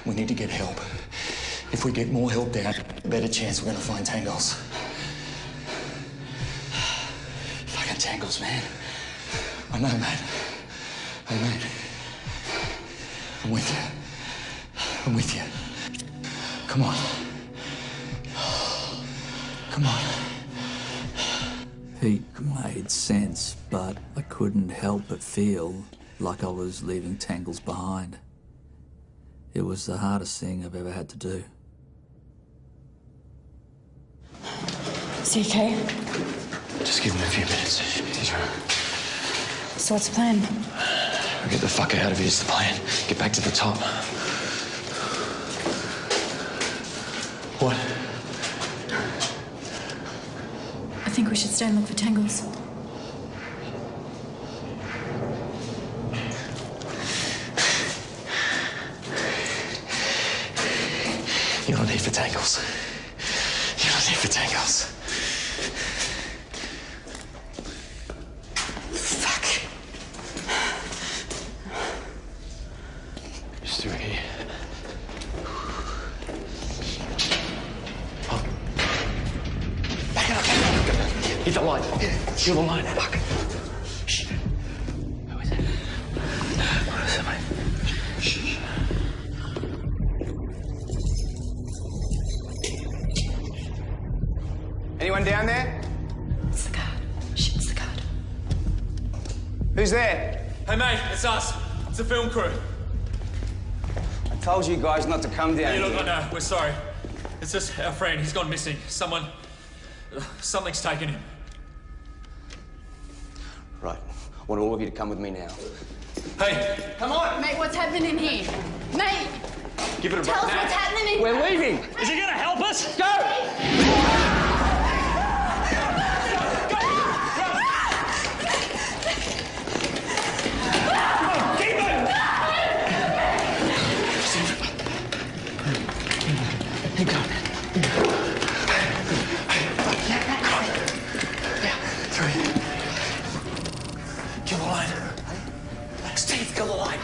We need to get help. If we get more help down, better chance we're going to find Tangles. Fucking Tangles, man. I know, mate. Hey, mate. I'm with you. I'm with you. Come on. Come on. Pete made sense, but I couldn't help but feel like I was leaving Tangles behind. It was the hardest thing I've ever had to do. Is he okay? Just give him a few minutes. He's right. So what's the plan? We'll get the fuck out of here is the plan. Get back to the top. What? I think we should stay and look for Tangles. You're not here for Tangles. You're not here for Tangles. Fuck. Just through here. Oh. Back it up. Hit the line. Hit the line. Fuck. Shh. Who is it? What is it, mate? Shh. Anyone down there? It's the guard. Shit, it's the guard. Who's there? Hey, mate, it's us. It's the film crew. Told you guys not to come down Hey, look, here. I know. We're sorry. It's just our friend. He's gone missing. Something's taken him. Right. I want all of you to come with me now. Hey! Come on! Mate, what's happening here? Mate! Give it a Tell break. us what's happening. We're leaving! Is he gonna help us? Go! Kill the line. Steve, kill the line.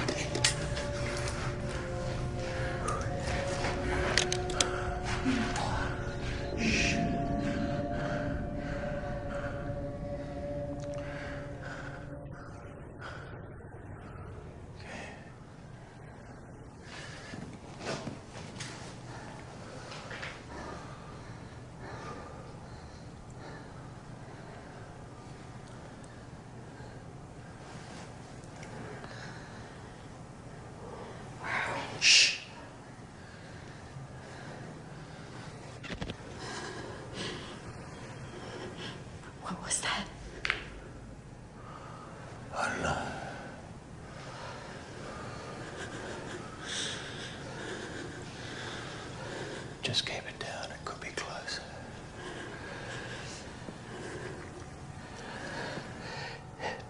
Shh. What was that? I don't know. Just keep it down. It could be close.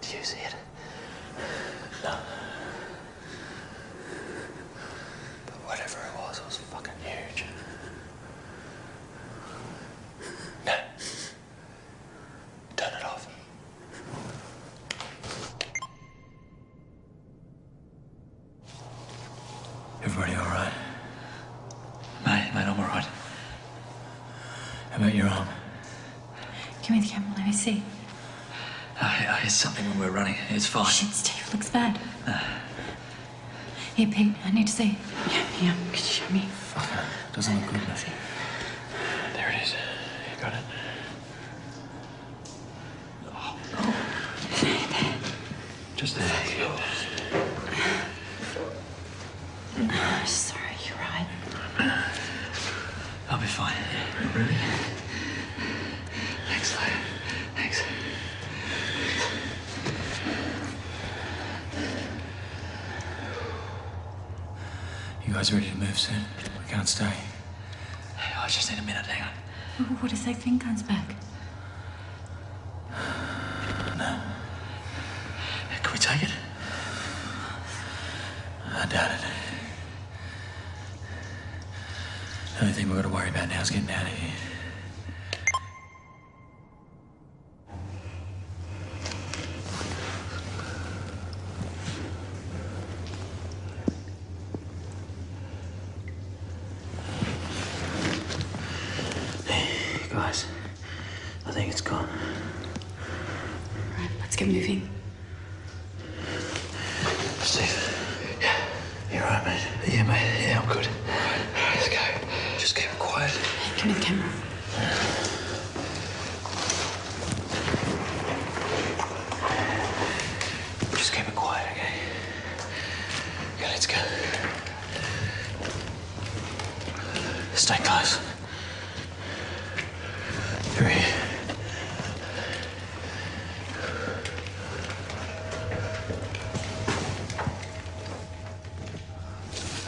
Do you see it? No. But whatever it was fucking huge. No. Turn it off. Everybody all right? Mate, I'm all right. How about your arm? Give me the camera, let me see. I hear something when we're running. It's fine. Shit, Steve, looks bad. Here, Pete, I need to see. Yeah, could you show me? Fucker, doesn't look good, does he? There it is. You got it? Just there. Oh, sorry, you're right. I'll be fine. Really? Thanks, mate. Thanks. You guys ready to move soon? We can't stay. I just need a minute, hang on. What if that thing comes back? No. Can we take it? I doubt it. The only thing we've got to worry about now is getting out of here. Guys, I think it's gone. Right, let's get moving. Steve, you alright, mate? Yeah, mate. Yeah, I'm good. All right, let's go. Just keep it quiet. Give me the camera. Just keep it quiet, okay? Okay, let's go. Stay close. Through here.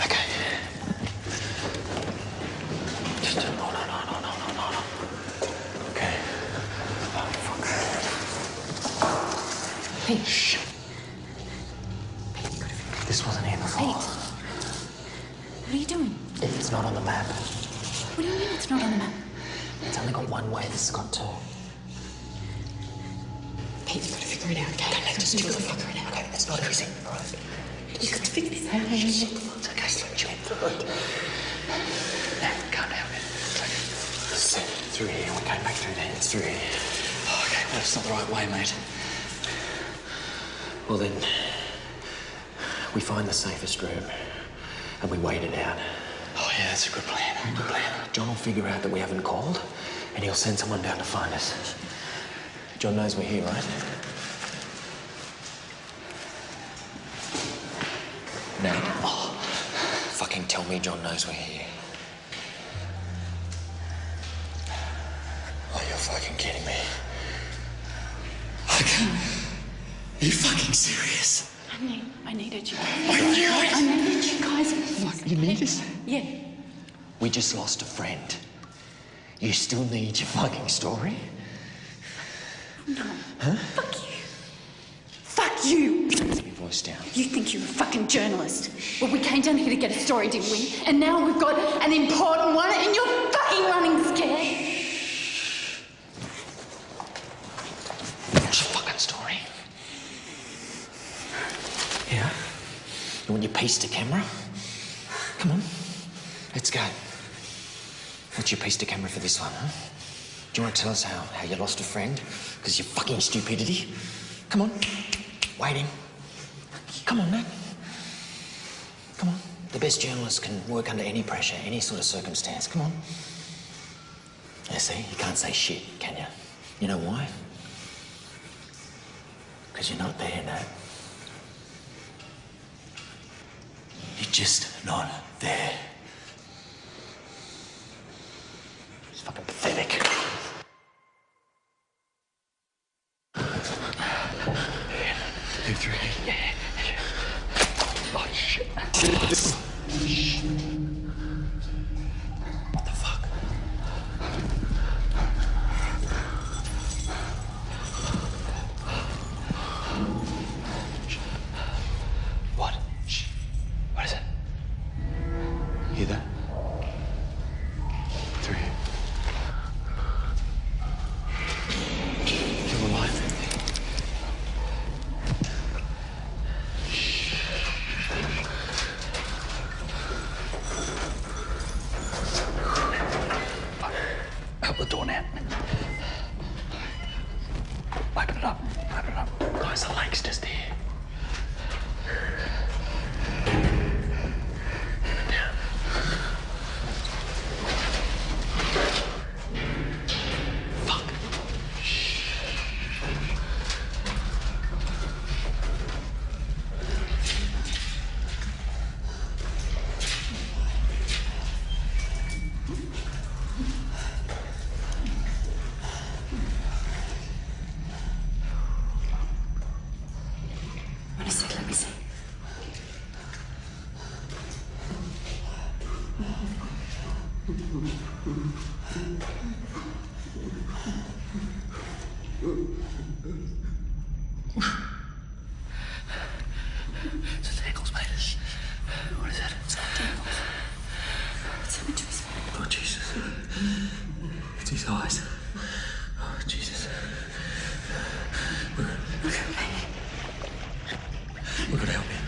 Okay. Just no. Okay. Oh, fuck. Pete. Shh. This wasn't here before. Pete. What are you doing? It's not on the map. What do you mean it's not on the map? It's only got one way. This has got two. Pete, you've got to figure it out, okay? Okay, let's just do it. Figure it out. Okay, it's not easy, all right? You've got to figure this out. It's okay, let you in through it. Now, calm down, man. It's through here. We came back through there. It's through here. Oh, okay, well, it's not the right way, mate. Well, then, we find the safest room and we wait it out. Oh, yeah, that's a good plan. Good plan. John will figure out that we haven't called and he'll send someone down to find us. John knows we're here, right? Now, fucking tell me John knows we're here. Oh, you're fucking kidding me. Are you fucking serious? I needed you. I needed you guys. Fuck, you need us? Yeah. We just lost a friend. You still need your fucking story? No. Huh? Fuck you. Fuck you. Keep your voice down. You think you're a fucking journalist. Well, we came down here to get a story, didn't we? And now we've got an important one and you're fucking running scared. What's your fucking story? Yeah? You want your piece to camera? Come on. Let's go. What's your piece to camera for this one, huh? Do you want to tell us how you lost a friend? Because of your fucking stupidity? Come on. Waiting. Come on, Nat. Come on. The best journalists can work under any pressure, any sort of circumstance. Come on. Yeah, see? You can't say shit, can you? You know why? Because you're not there, Nat. You're just not there. It's fucking pathetic. Two, three. Yeah. Oh, shit. What the fuck? What? Shh. What is it? You hear that? Through here. You're alive. Help the door now. Open it up. Open it up. Guys, the lake's just here. Down. Fuck. Shh. Wait a sec, let me see. It's tangles, mate. What is it? It's not tangles. It's happened to his face. Oh, Jesus. It's his eyes. Oh, Jesus. Look at me. We've got to help him.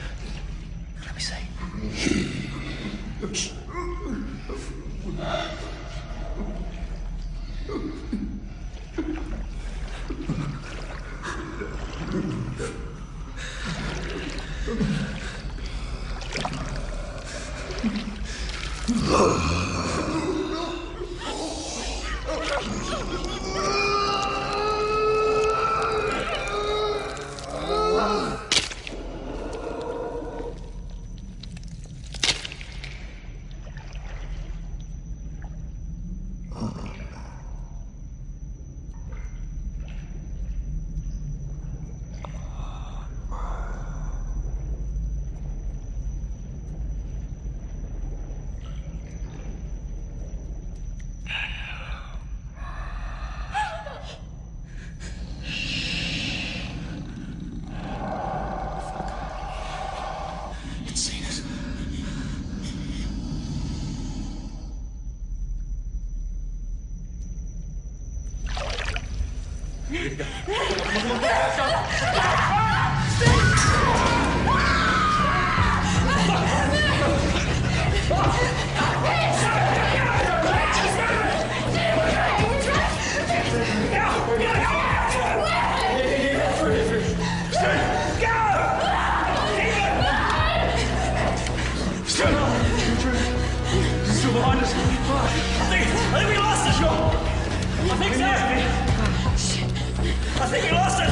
Let me see. It's seen us. Here we go. Still behind us. I think we lost it. I think so. I think we lost it.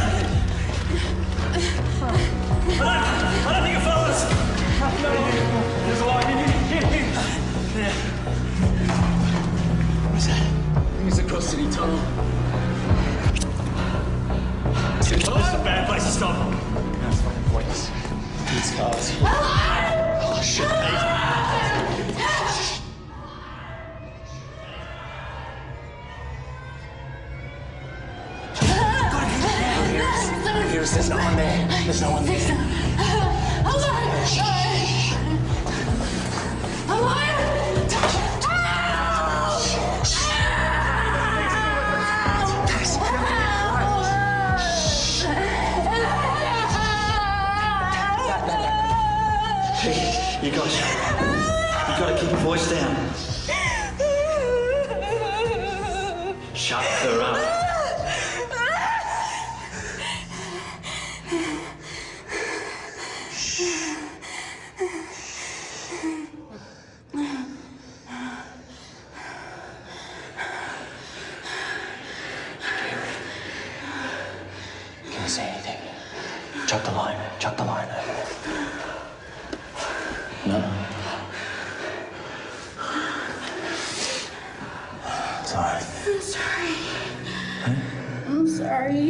There's no one there. There's no one there. You gotta keep your voice down. Shut her up. Can you see anything? Chuck the line over there. No. Sorry. I'm sorry. Huh? I'm sorry.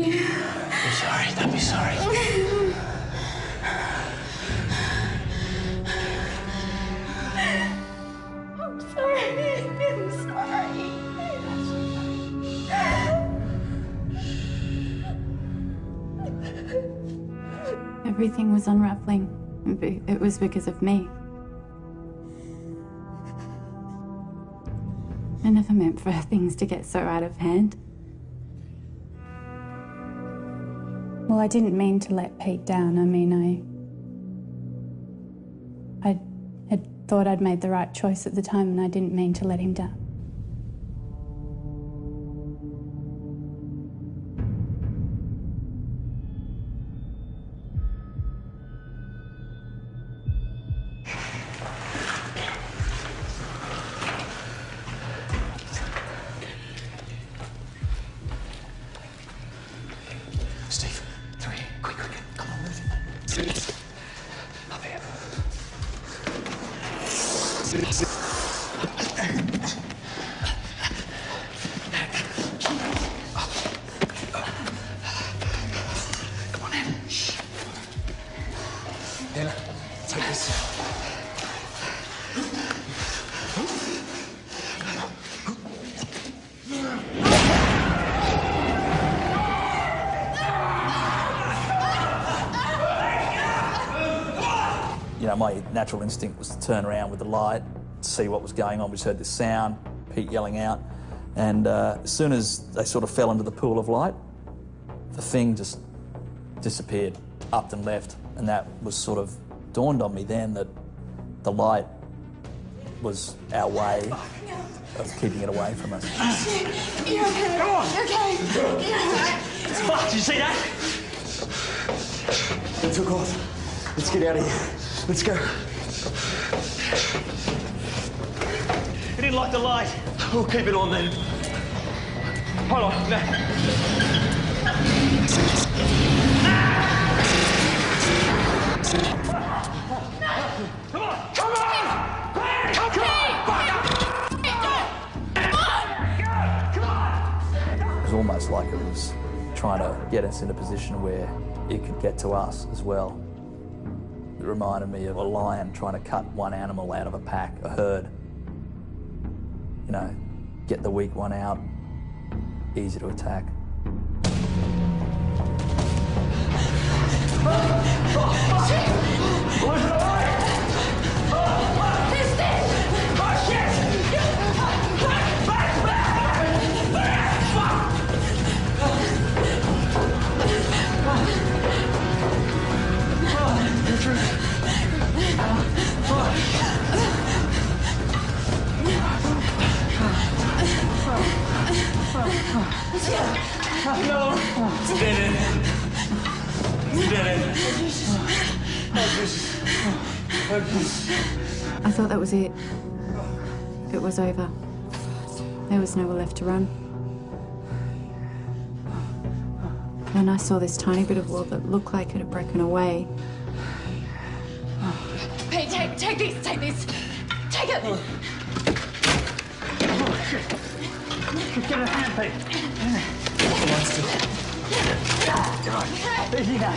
I'm sorry. Don't be sorry. I'm sorry. I'm sorry. Everything was unraveling. It was because of me. I never meant for things to get so out of hand. Well, I didn't mean to let Pete down. I mean, I had thought I'd made the right choice at the time, and I didn't mean to let him down. Steve, through here. Quick. Come on, move it. Up here. Come on in. Shh. Here, take this. You know, my natural instinct was to turn around with the light, see what was going on. We just heard this sound, Pete yelling out, and as soon as they sort of fell into the pool of light, the thing just disappeared, up and left, and that was sort of dawned on me then that the light was our way of keeping it away from us. You're okay. Come on. You're okay. Fuck, did you see that? It took off. Let's get out of here. Let's go. You didn't like the light. We'll keep it on then. Hold on. No. It was almost like it was trying to get us in a position where it could get to us as well. It reminded me of a lion trying to cut one animal out of a pack, a herd. You know, get the weak one out, easy to attack. No! It's dead end. It's dead end. I thought that was it. It was over. There was nowhere left to run. Then I saw this tiny bit of wall that looked like it had broken away. Pete, take this. Take it. Get a hand, Pete. Come on, still. Come on. Easy now.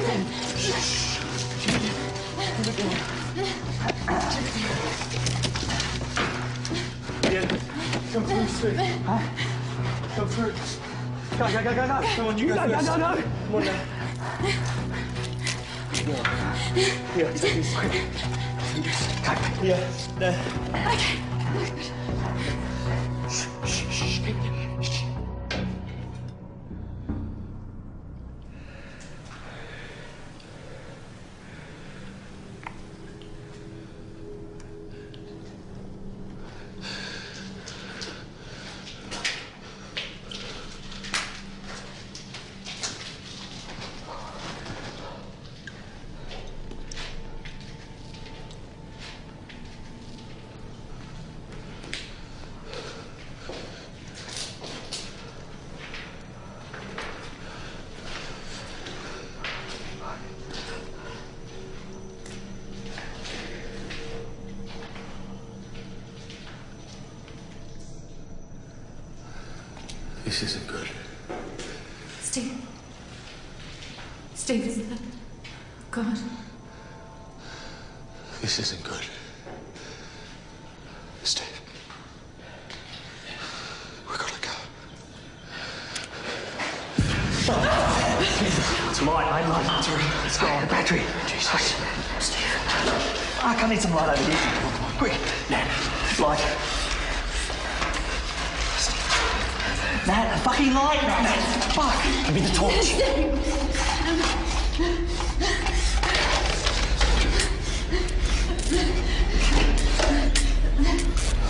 Yeah. Come through, Steve. Huh? Come through. Go. Come on, you go. Go. Come on now. Here, take this. Quick. Here. There. Okay. Shh. This isn't good. Steve, is that God? This isn't good. Steve. We gotta go. It's light, mate. Light. Let's go. The battery. Jesus. Steve. I need some light over here. Quick. Light. Nat, a fucking light, Nat. Fuck. Give me the torch.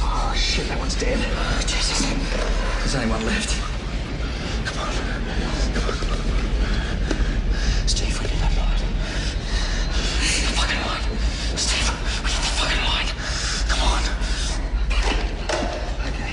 Oh, shit, that one's dead. Jesus. There's only one left. Come on. Steve, we need that light. The fucking light. Steve, we need the fucking light. Come on. Okay.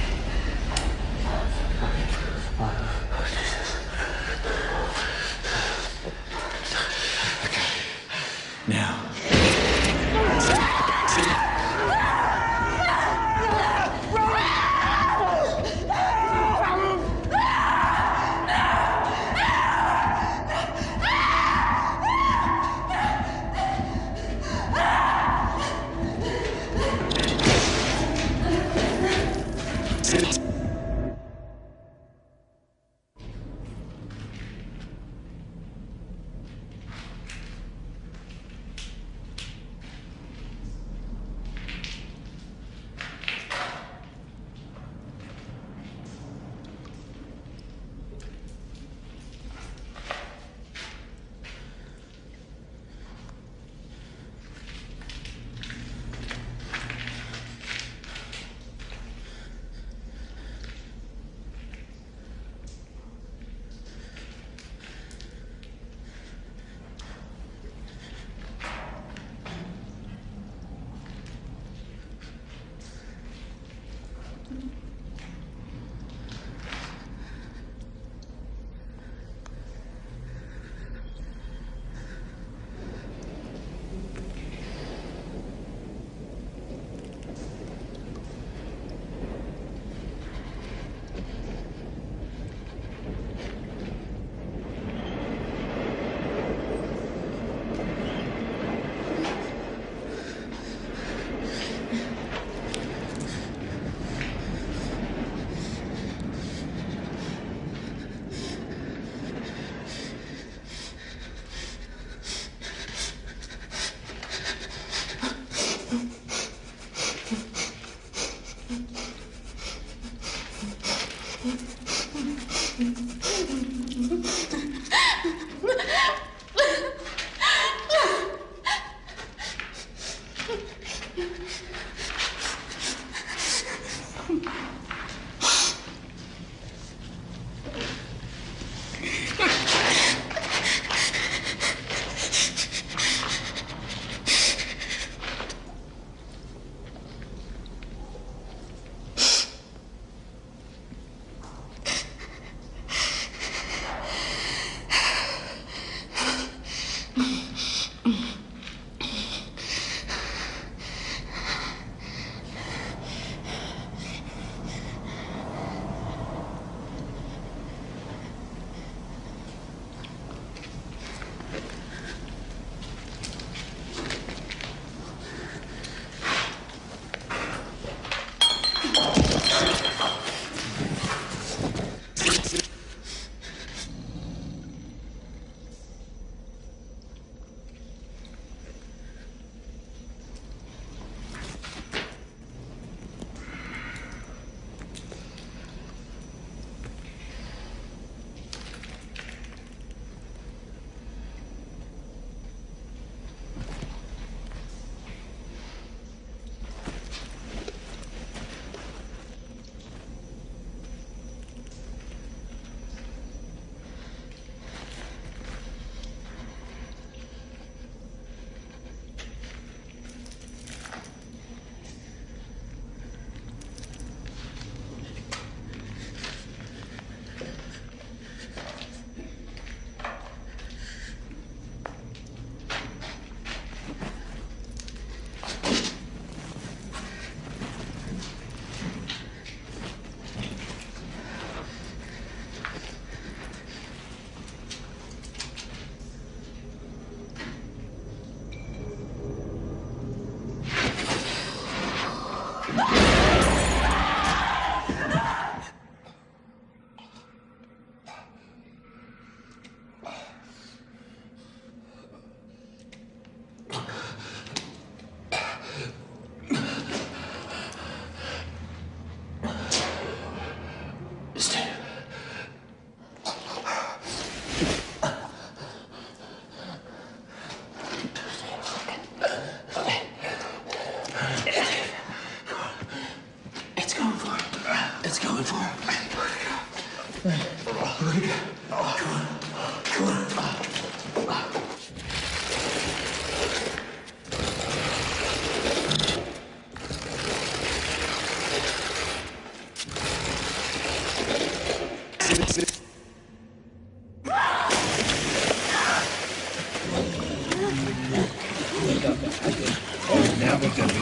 Now we're going to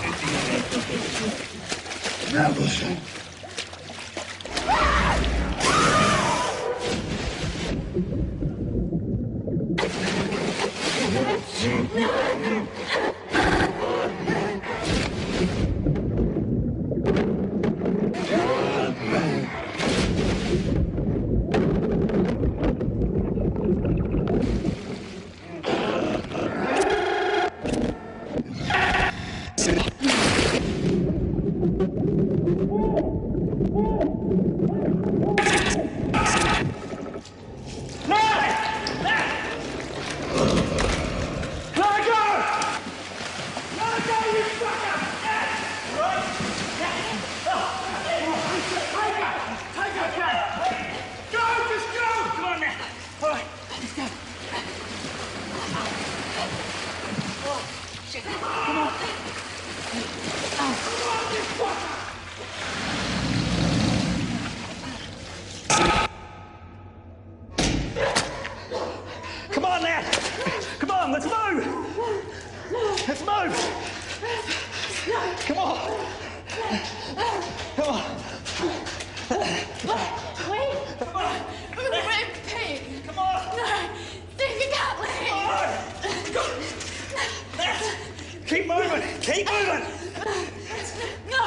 now listen. Come on now! Come on, let's move! Let's move! Come on! Come on! Wait! Come on! Wait, Pete! Come on! No! Steve, you can't leave! Keep moving! Keep moving! No!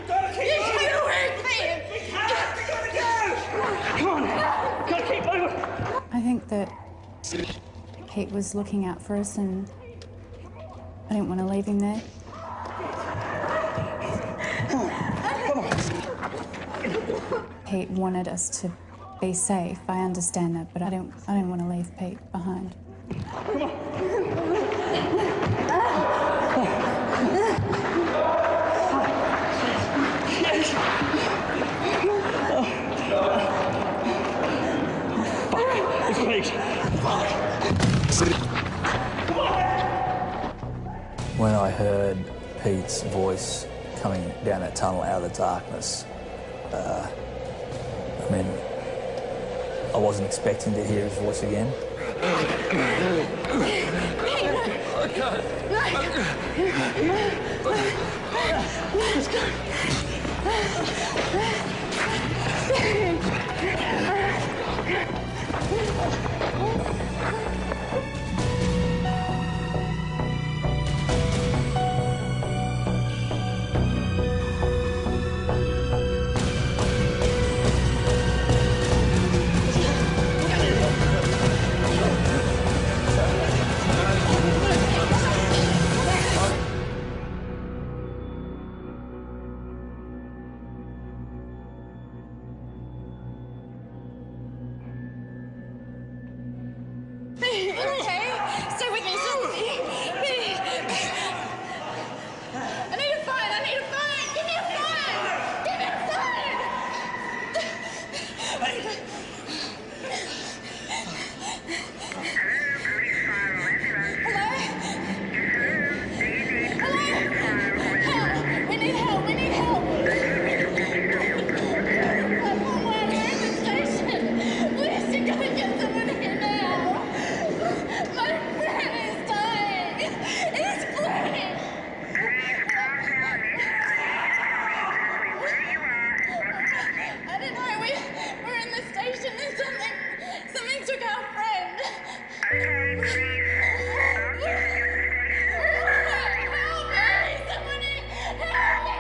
Gotta keep You moving! can't wait, Pete! We gotta go! Come on! Gotta keep moving! I think that Pete was looking out for us and I didn't want to leave him there. Pete wanted us to be safe. I understand that, but I don't want to leave Pete behind. Come on! When I heard Pete's voice coming down that tunnel out of the darkness, I mean, I wasn't expecting to hear his voice again. Let's go. Okay, stay with me, stay with me. I need a phone, I need a phone. Give me a phone. Give me a phone. Hello? Hello? Help. We need help, we need help. I'm on my way to the station. Please, you gotta get someone here now. My friend is dying. He's bleeding. I don't know. We're in the station. There's something took our friend. Help me! Somebody help me!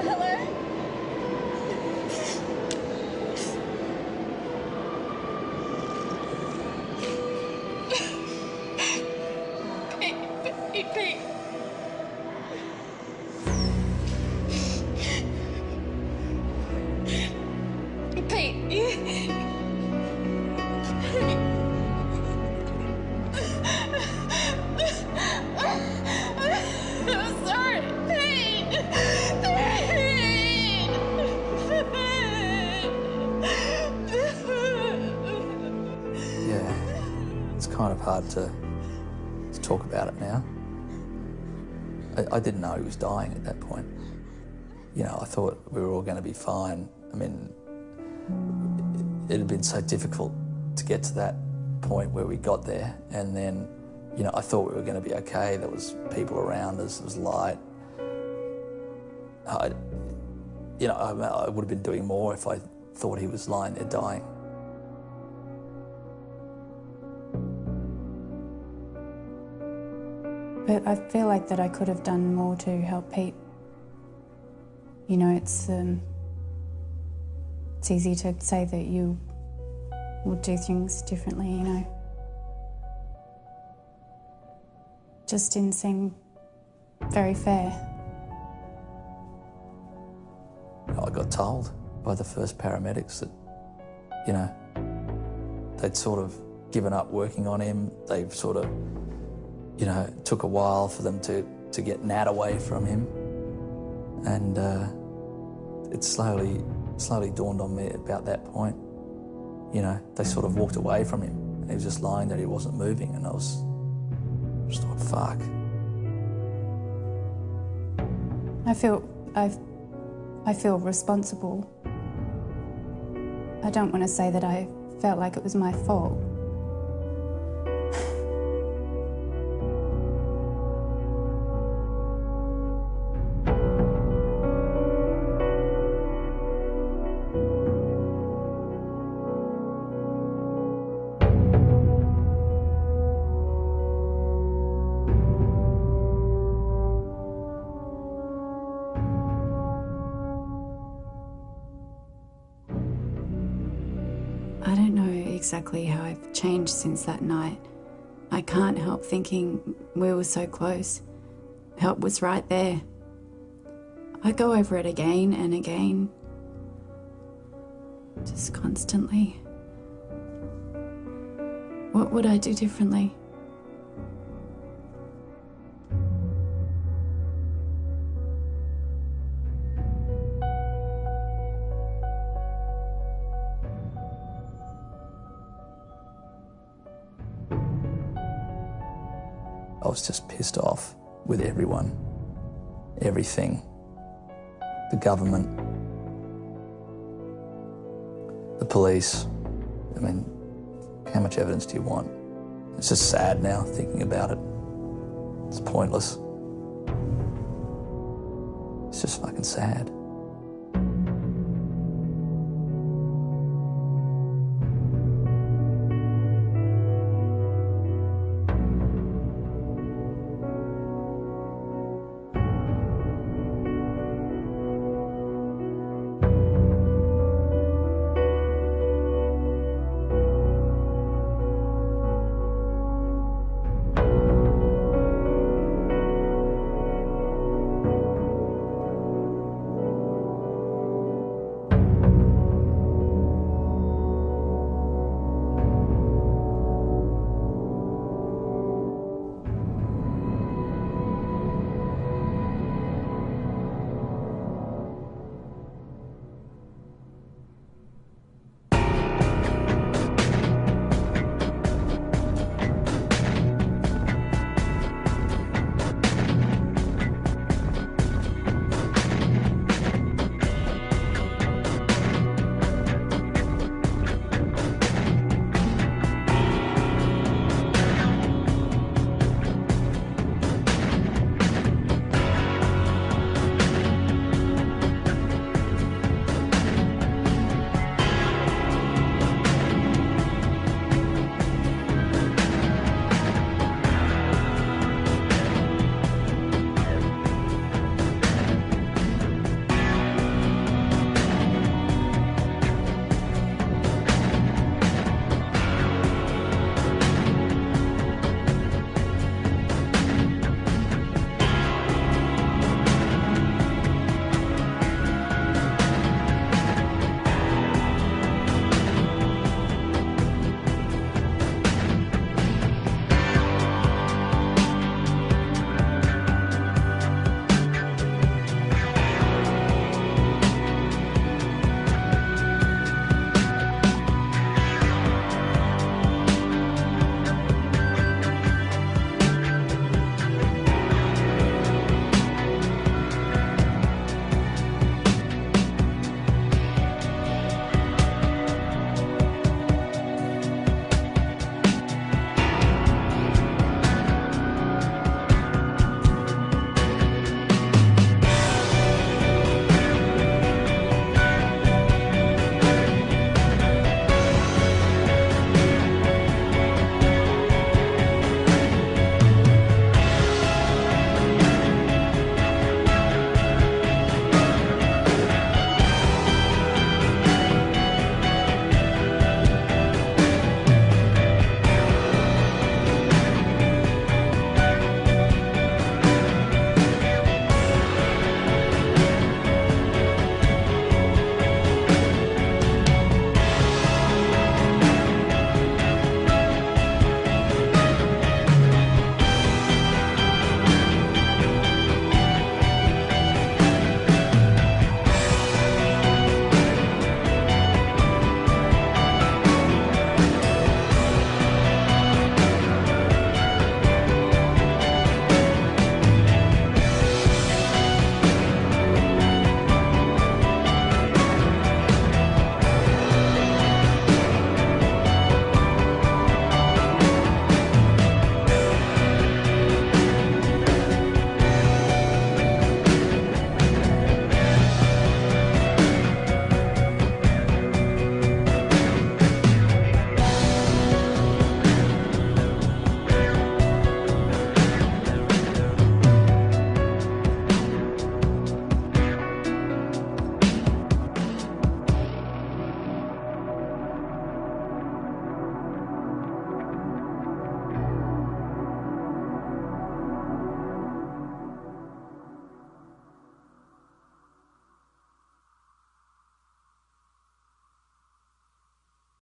Hello? Pete. I'm sorry, Pete. Yeah, it's kind of hard to talk about it now. I didn't know he was dying at that point. You know, I thought we were all going to be fine. I mean, it had been so difficult to get to that point where we got there, and then, you know, I thought we were going to be okay. There was people around us, there was light. I would have been doing more if I thought he was lying there dying. But I feel like that I could have done more to help Pete. You know, it's easy to say that you would do things differently, you know. Just didn't seem very fair. I got told by the first paramedics that, you know, they'd sort of given up working on him. They've sort of, you know, it took a while for them to get Nat away from him. And it slowly dawned on me about that point. You know, they sort of walked away from him. And he was just lying there, he wasn't moving, and I just thought, fuck. I feel responsible. I don't want to say that I felt like it was my fault. I don't know exactly how I've changed since that night. I can't help thinking we were so close. Help was right there. I go over it again and again. Just constantly. What would I do differently? I was just pissed off with everyone, everything, the government, the police. I mean, how much evidence do you want? It's just sad now thinking about it. It's pointless. It's just fucking sad.